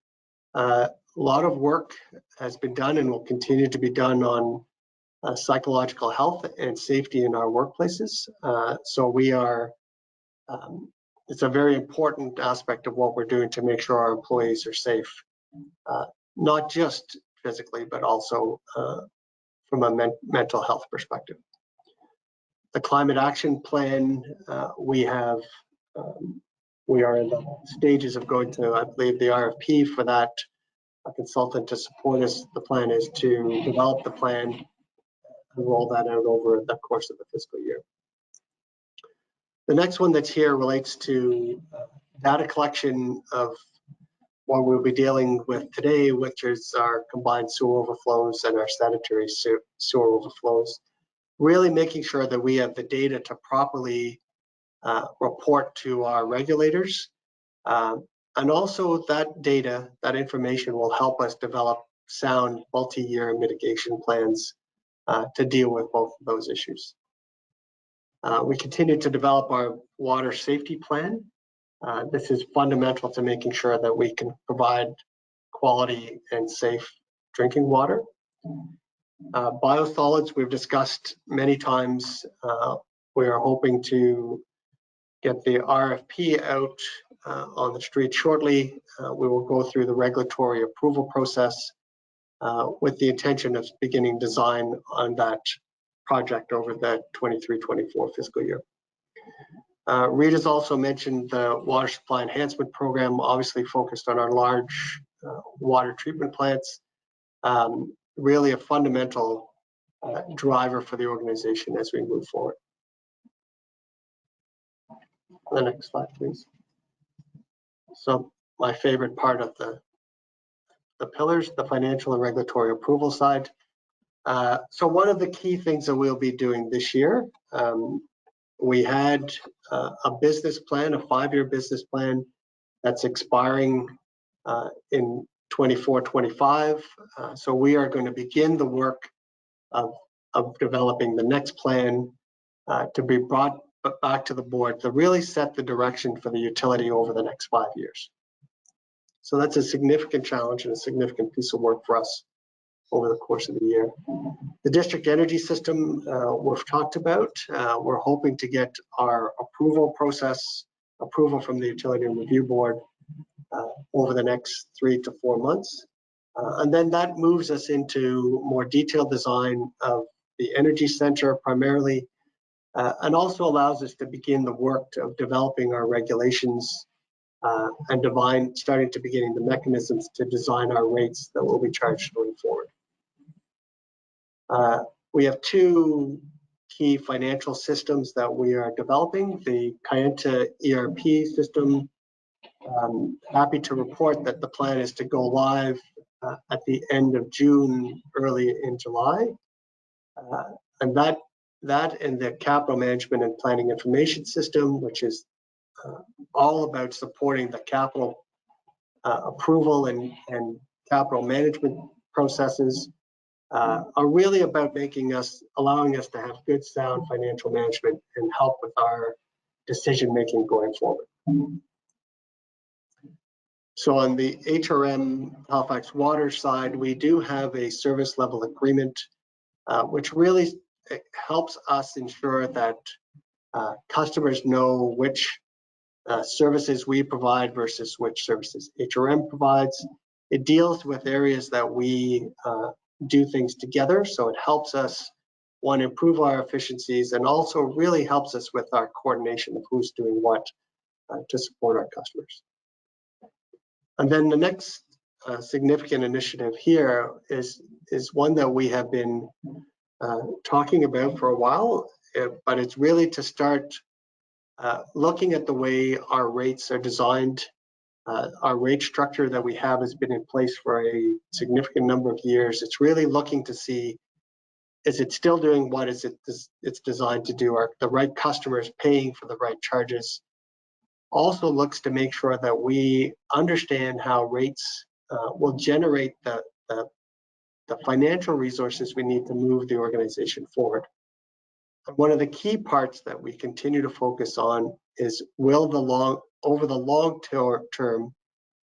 a lot of work has been done and will continue to be done on psychological health and safety in our workplaces. So we are, it's a very important aspect of what we're doing to make sure our employees are safe, not just physically, but also from a mental health perspective. The climate action plan, we are in the stages of going to, I believe, the RFP for that. A consultant to support us. The plan is to develop the plan and roll that out over the course of the fiscal year. The next one that's here relates to data collection of what we'll be dealing with today, which is our combined sewer overflows and our sanitary sewer overflows. Really making sure that we have the data to properly report to our regulators. And also that data, that information will help us develop sound multi-year mitigation plans to deal with both of those issues. We continue to develop our water safety plan. This is fundamental to making sure that we can provide quality and safe drinking water. Biosolids, we've discussed many times. We are hoping to get the RFP out on the street shortly. We will go through the regulatory approval process with the intention of beginning design on that project over the 23-24 fiscal year. Rita's also mentioned the water supply enhancement program, obviously focused on our large water treatment plants. Really a fundamental driver for the organization as we move forward. The next slide, please. So my favorite part of the pillars, the financial and regulatory approval side. So one of the key things that we'll be doing this year, we had a business plan, a 5-year business plan that's expiring in 24-25. So we are going to begin the work of developing the next plan to be brought back to the board to really set the direction for the utility over the next 5 years. So that's a significant challenge and a significant piece of work for us over the course of the year. The district energy system we've talked about. We're hoping to get our approval from the Utility Review Board over the next 3 to 4 months. And then that moves us into more detailed design of the energy center primarily, and also allows us to begin the work of developing our regulations and starting to beginning the mechanisms to design our rates that will be charged going forward. We have 2 key financial systems that we are developing. The Kayenta ERP system. Happy to report that the plan is to go live at the end of June, early in July. And that and the capital management and planning information system, which is all about supporting the capital approval and capital management processes, are really about allowing us to have good, sound financial management and help with our decision making going forward. So on the HRM Halifax Water side, we do have a service level agreement, which really helps us ensure that customers know which services we provide versus which services HRM provides. It deals with areas that we do things together. So it helps us, one, improve our efficiencies, and also really helps us with our coordination of who's doing what to support our customers. And then the next significant initiative here is one that we have been talking about for a while, but it's really to start looking at the way our rates are designed. Our rate structure that we have has been in place for a significant number of years. It's really looking to see, is it still doing what it's designed to do? Are the right customers paying for the right charges? Also looks to make sure that we understand how rates will generate the financial resources we need to move the organization forward. And one of the key parts that we continue to focus on is over the long term,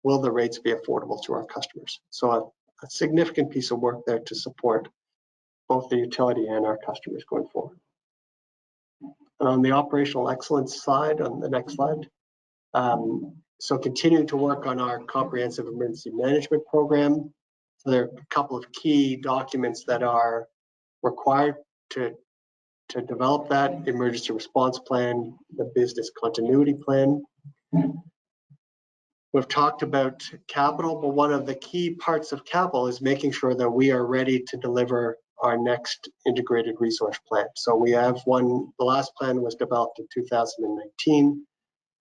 will the rates be affordable to our customers? So a significant piece of work there to support both the utility and our customers going forward. And on the operational excellence side, on the next slide, so continuing to work on our comprehensive emergency management program. So there are a couple of key documents that are required to develop that: emergency response plan, the business continuity plan. We've talked about capital, but one of the key parts of capital is making sure that we are ready to deliver our next integrated resource plan. So we have one, the last plan was developed in 2019.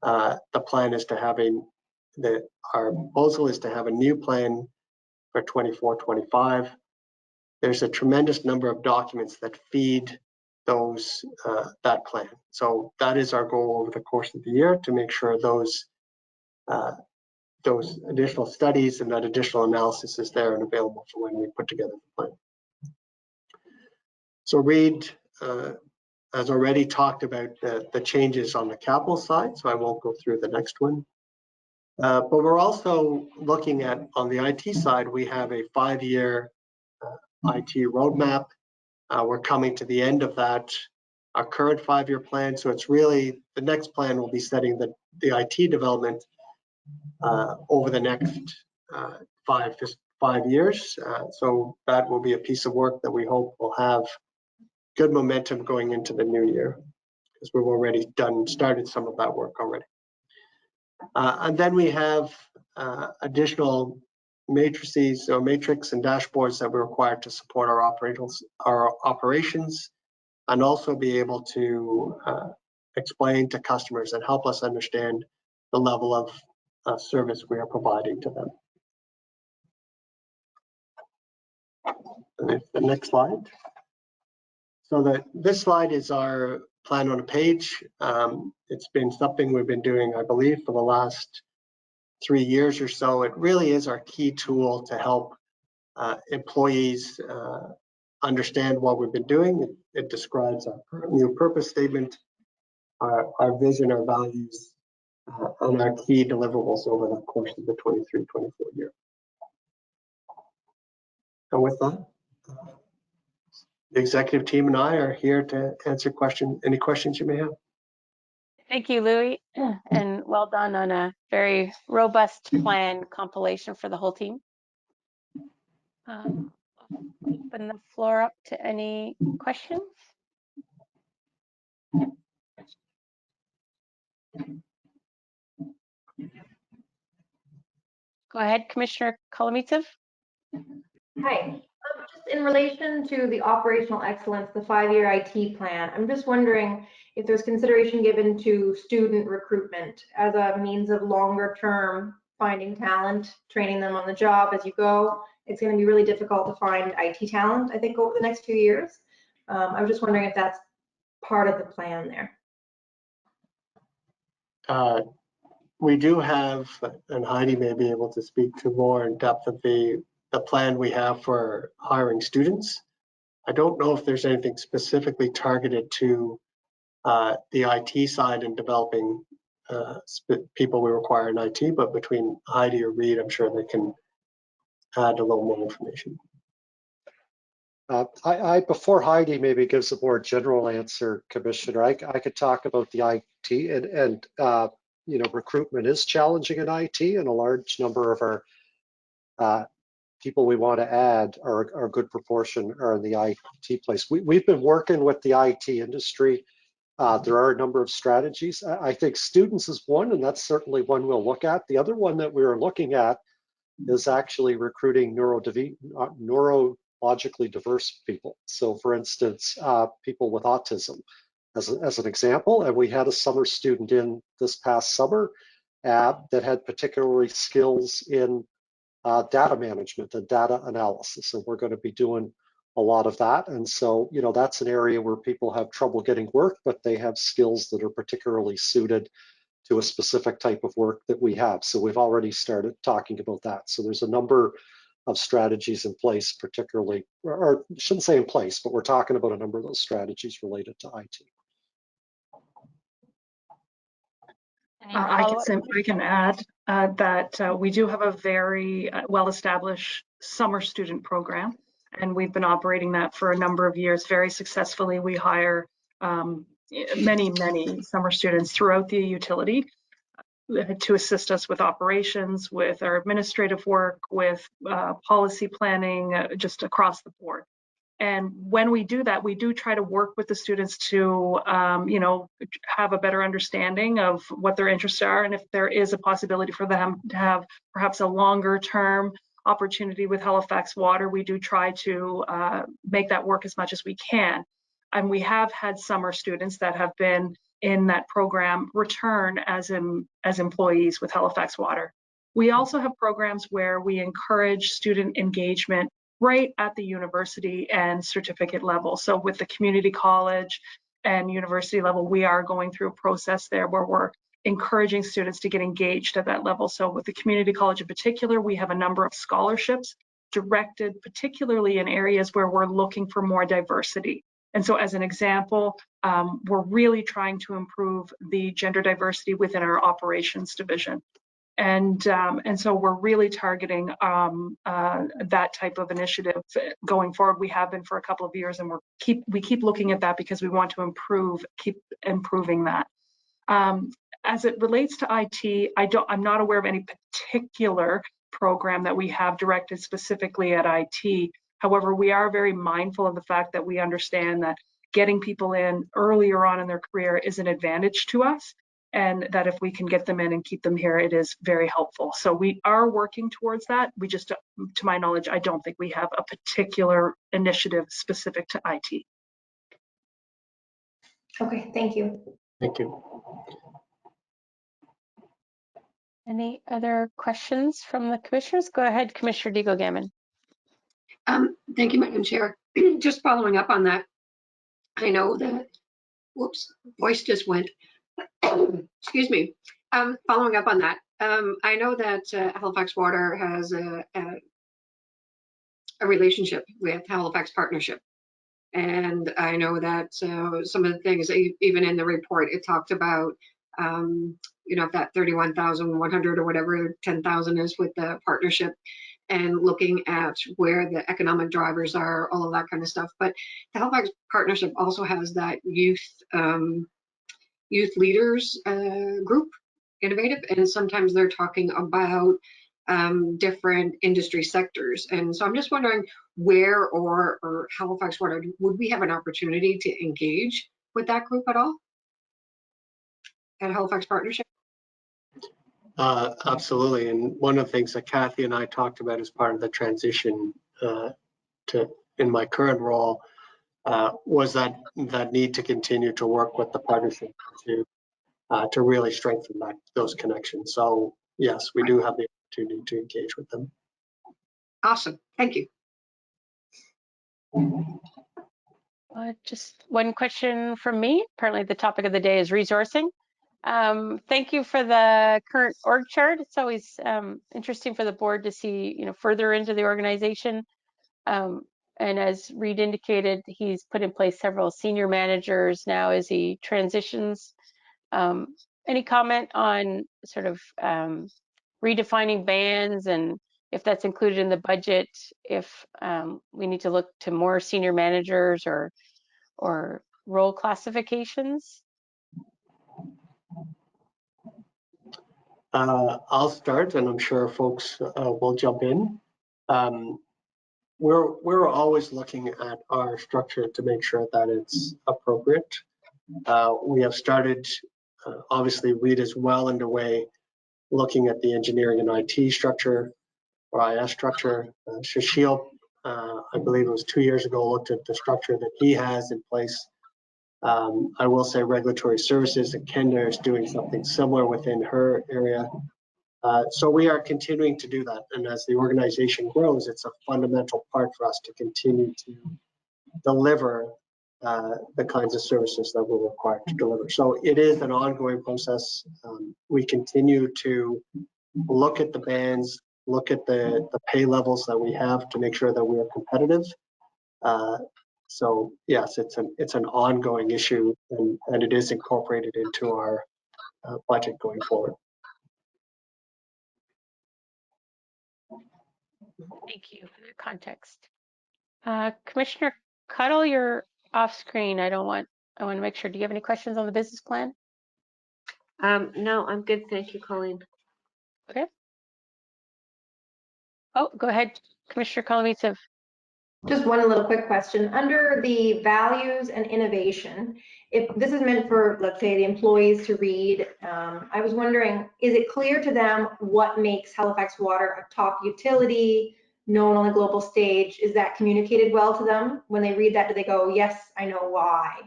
The plan is to have our proposal is to have a new plan for 24-25. There's a tremendous number of documents that feed that plan. So that is our goal over the course of the year, to make sure those additional studies and that additional analysis is there and available for when we put together the plan. So Reid has already talked about the changes on the capital side, so I won't go through the next one. But we're also looking at, on the IT side, we have a 5-year IT roadmap. We're coming to the end of that, our current 5-year plan. So it's really, the next plan will be setting the IT development over the next 5 years. So that will be a piece of work that we hope will have good momentum going into the new year, because we've already started some of that work already. And then we have additional matrices or matrix and dashboards that we're required to support our operations, and also be able to explain to customers and help us understand the level of service we are providing to them. The next slide. So this slide is our plan on a page. It's been something we've been doing, I believe, for the last 3 years or so. It really is our key tool to help employees understand what we've been doing. It describes our new purpose statement, our vision, our values, and our key deliverables over the course of the 23-24 year. And with that, the executive team and I are here to answer any questions you may have. Thank you, Louis, and well done on a very robust plan compilation for the whole team. Open the floor up to any questions. Go ahead, Commissioner Kolomeitsev. Hi. Just in relation to the operational excellence, the 5-year IT plan, I'm just wondering if there's consideration given to student recruitment as a means of longer term finding talent, training them on the job as you go. It's going to be really difficult to find IT talent, I think, over the next few years. I was just wondering if that's part of the plan there. We do have, and Heidi may be able to speak to more in depth of the plan we have for hiring students. I don't know if there's anything specifically targeted to the IT side and developing people we require in IT, but between Heidi or Reid, I'm sure they can add a little more information. Before Heidi maybe gives a more general answer, Commissioner, I could talk about the IT and recruitment is challenging in IT, and a large number of our people we want to add are a good proportion are in the IT place. We've been working with the IT industry. There are a number of strategies. I think students is one, and that's certainly one we'll look at. The other one that we're looking at is actually recruiting neurologically diverse people. So for instance, people with autism as an example, and we had a summer student in this past summer that had particularly skills in data management and data analysis, and we're going to be doing a lot of that. And so, you know, that's an area where people have trouble getting work, but they have skills that are particularly suited to a specific type of work that we have. So we've already started talking about that. So there's a number of strategies in place, particularly, or I shouldn't say in place, but we're talking about a number of those strategies related to IT. I can add that we do have a very well-established summer student program, and we've been operating that for a number of years very successfully. We hire many summer students throughout the utility to assist us with operations, with our administrative work, with policy planning, just across the board. And when we do that, we do try to work with the students to, you know, have a better understanding of what their interests are, and if there is a possibility for them to have perhaps a longer term opportunity with Halifax Water, we do try to make that work as much as we can. And we have had summer students that have been in that program return as employees with Halifax Water. We also have programs where we encourage student engagement right at the university and certificate level. So with the community college and university level, we are going through a process there where we're encouraging students to get engaged at that level. So with the community college in particular, we have a number of scholarships directed particularly in areas where we're looking for more diversity. And so as an example, we're really trying to improve the gender diversity within our operations division. And so we're really targeting that type of initiative going forward. We have been for a couple of years, and we keep looking at that because we want to keep improving that. As it relates to IT, I'm not aware of any particular program that we have directed specifically at IT. However, we are very mindful of the fact that we understand that getting people in earlier on in their career is an advantage to us, and that if we can get them in and keep them here, it is very helpful. So we are working towards that. We just, to my knowledge, I don't think we have a particular initiative specific to IT. Okay, thank you. Thank you. Any other questions from the commissioners? Go ahead, Commissioner Deagle-Gammon. Thank you, Madam Chair. Just following up on that, I know that, whoops, voice just went. Excuse me. Following up on that, I know that Halifax Water has a relationship with Halifax Partnership. And I know that some of the things, even in the report, it talked about, you know, if that 31,100 or whatever 10,000 is with the partnership, and looking at where the economic drivers are, all of that kind of stuff. But the Halifax Partnership also has that youth leaders group, innovative, and sometimes they're talking about different industry sectors. And so I'm just wondering where or Halifax Water, would we have an opportunity to engage with that group at all at Halifax Partnership? Absolutely. And one of the things that Kathy and I talked about as part of the transition in my current role was that need to continue to work with the partnership to really strengthen those connections. So yes, we do have the opportunity to engage with them. Awesome. Thank you. Just one question from me. Apparently the topic of the day is resourcing. Thank you for the current org chart. It's always interesting for the board to see, you know, further into the organization. And as Reed indicated, he's put in place several senior managers now as he transitions. Any comment on sort of redefining bands, and if that's included in the budget, if we need to look to more senior managers or role classifications? I'll start, and I'm sure folks will jump in. We're always looking at our structure to make sure that it's appropriate. We have started, obviously Reed is well underway looking at the engineering and IT structure or IS structure. Shashil, I believe it was 2 years ago, looked at the structure that he has in place. I will say regulatory services, and Kenda is doing something similar within her area. So we are continuing to do that. And as the organization grows, it's a fundamental part for us to continue to deliver the kinds of services that we're required to deliver. So it is an ongoing process. We continue to look at the bands, look at the pay levels that we have to make sure that we are competitive. So yes, it's an ongoing issue, and it is incorporated into our budget going forward. Thank you for the context. Commissioner Cuddle, you're off screen. I want to make sure. Do you have any questions on the business plan? No, I'm good. Thank you, Colleen. Okay. Oh, go ahead, Commissioner Kolomeitsev. Just one little quick question. Under the values and innovation, if this is meant for, let's say, the employees to read, I was wondering, is it clear to them what makes Halifax Water a top utility, known on the global stage? Is that communicated well to them? When they read that, do they go, yes, I know why?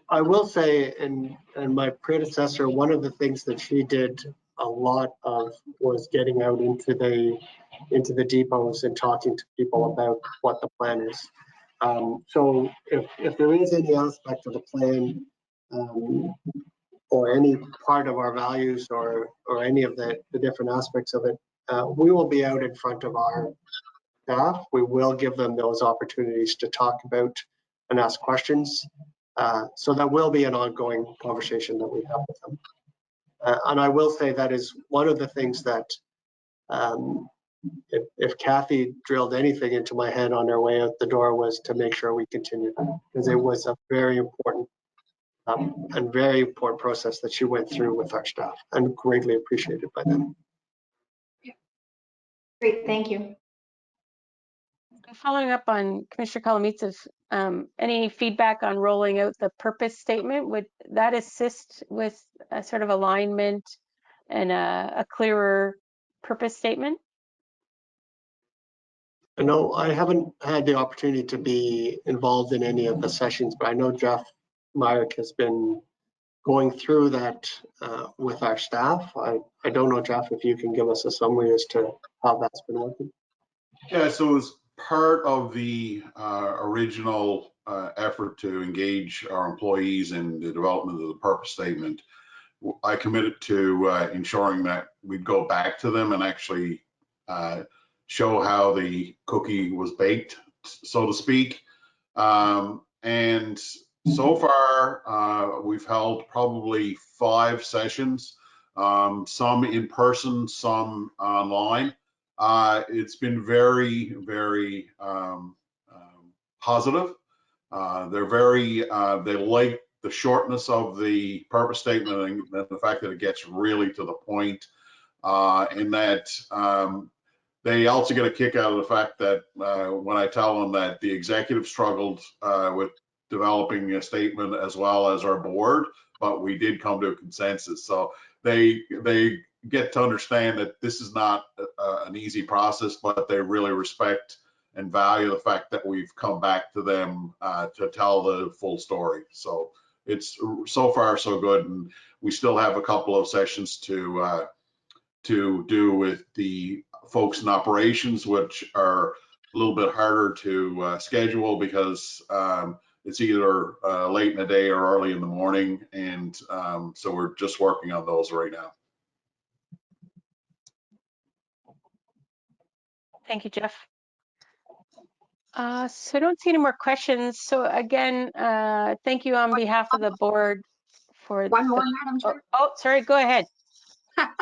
I will say, and my predecessor, one of the things that she did a lot of was getting out into the depots and talking to people about what the plan is. So if there is any aspect of the plan or any part of our values or any of the different aspects of it, we will be out in front of our staff. We will give them those opportunities to talk about and ask questions. So that will be an ongoing conversation that we have with them. And I will say that is one of the things that if Kathy drilled anything into my head on her way out the door was to make sure we continued, because it was a very important and very important process that she went through with our staff and greatly appreciated by them. Great, thank you. Following up on Commissioner Kolomeitsev, any feedback on rolling out the purpose statement? Would that assist with a sort of alignment and a clearer purpose statement? No, I haven't had the opportunity to be involved in any of the sessions, but I know Jeff Myrick has been going through that with our staff. I don't know, Jeff, if you can give us a summary as to how that's been working. Yeah, so it was part of the original effort to engage our employees in the development of the purpose statement. I committed to ensuring that we'd go back to them and actually show how the cookie was baked, so to speak. And so far, we've held probably 5 sessions, some in person, some online. It's been very, very positive. They're very, they like the shortness of the purpose statement and the fact that it gets really to the point, and that they also get a kick out of the fact that when I tell them that the executive struggled with developing a statement as well as our board, but we did come to a consensus. So they get to understand that this is not an easy process, but they really respect and value the fact that we've come back to them to tell the full story. So it's so far so good, and we still have a couple of sessions to do with the folks in operations, which are a little bit harder to schedule because it's either late in the day or early in the morning, and so we're just working on those right now. Thank you, Jeff. So I don't see any more questions. So again, thank you on behalf of the board for One more, Madam Chair. Oh, sorry, go ahead.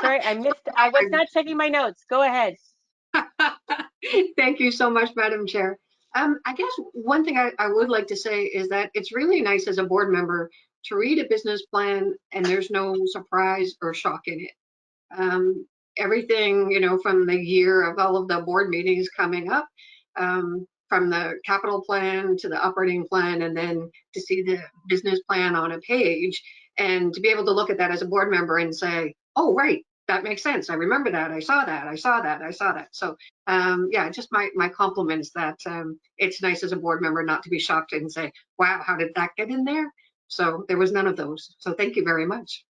Sorry, I was not checking my notes. Go ahead. Thank you so much, Madam Chair. I guess one thing I would like to say is that it's really nice as a board member to read a business plan and there's no surprise or shock in it. everything, from the year of all of the board meetings coming up, from the capital plan to the operating plan, and then to see the business plan on a page, and to be able to look at that as a board member and say, oh, right, that makes sense. I remember that. I saw that. I saw that. I saw that. So yeah, just my compliments that it's nice as a board member not to be shocked and say, wow, how did that get in there? So there was none of those. So thank you very much.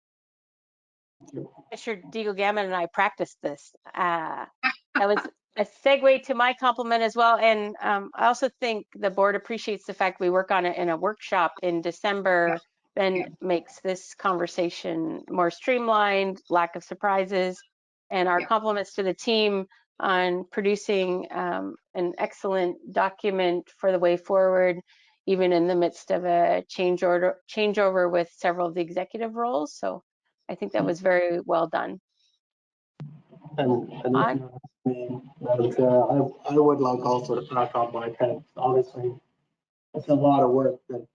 Mr. Deagle Gammon and I practiced this. That was a segue to my compliment as well. And I also think the board appreciates the fact we work on it in a workshop in December, then makes this conversation more streamlined, lack of surprises. And our compliments to the team on producing an excellent document for the way forward, even in the midst of a changeover with several of the executive roles. So I think that was very well done. And Madam Chair, I would like also to back up my pen. Obviously, it's a lot of work that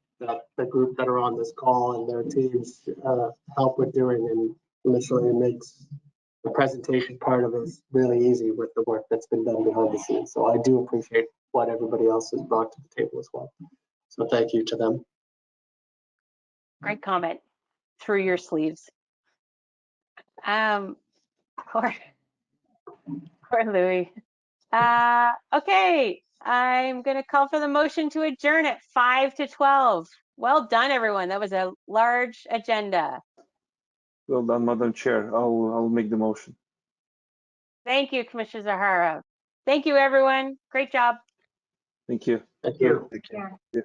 the group that are on this call and their teams help with doing, and literally makes the presentation part of it really easy with the work that's been done behind the scenes. So I do appreciate what everybody else has brought to the table as well. So thank you to them. Great comment. Through your sleeves. Poor Louis. Okay, I'm gonna call for the motion to adjourn at 5 to 12. Well done, everyone. That was a large agenda. Well done, Madam Chair. I'll make the motion. Thank you, Commissioner Zahara. Thank you, everyone. Great job. Thank you. Thank you. Thank you. Yeah.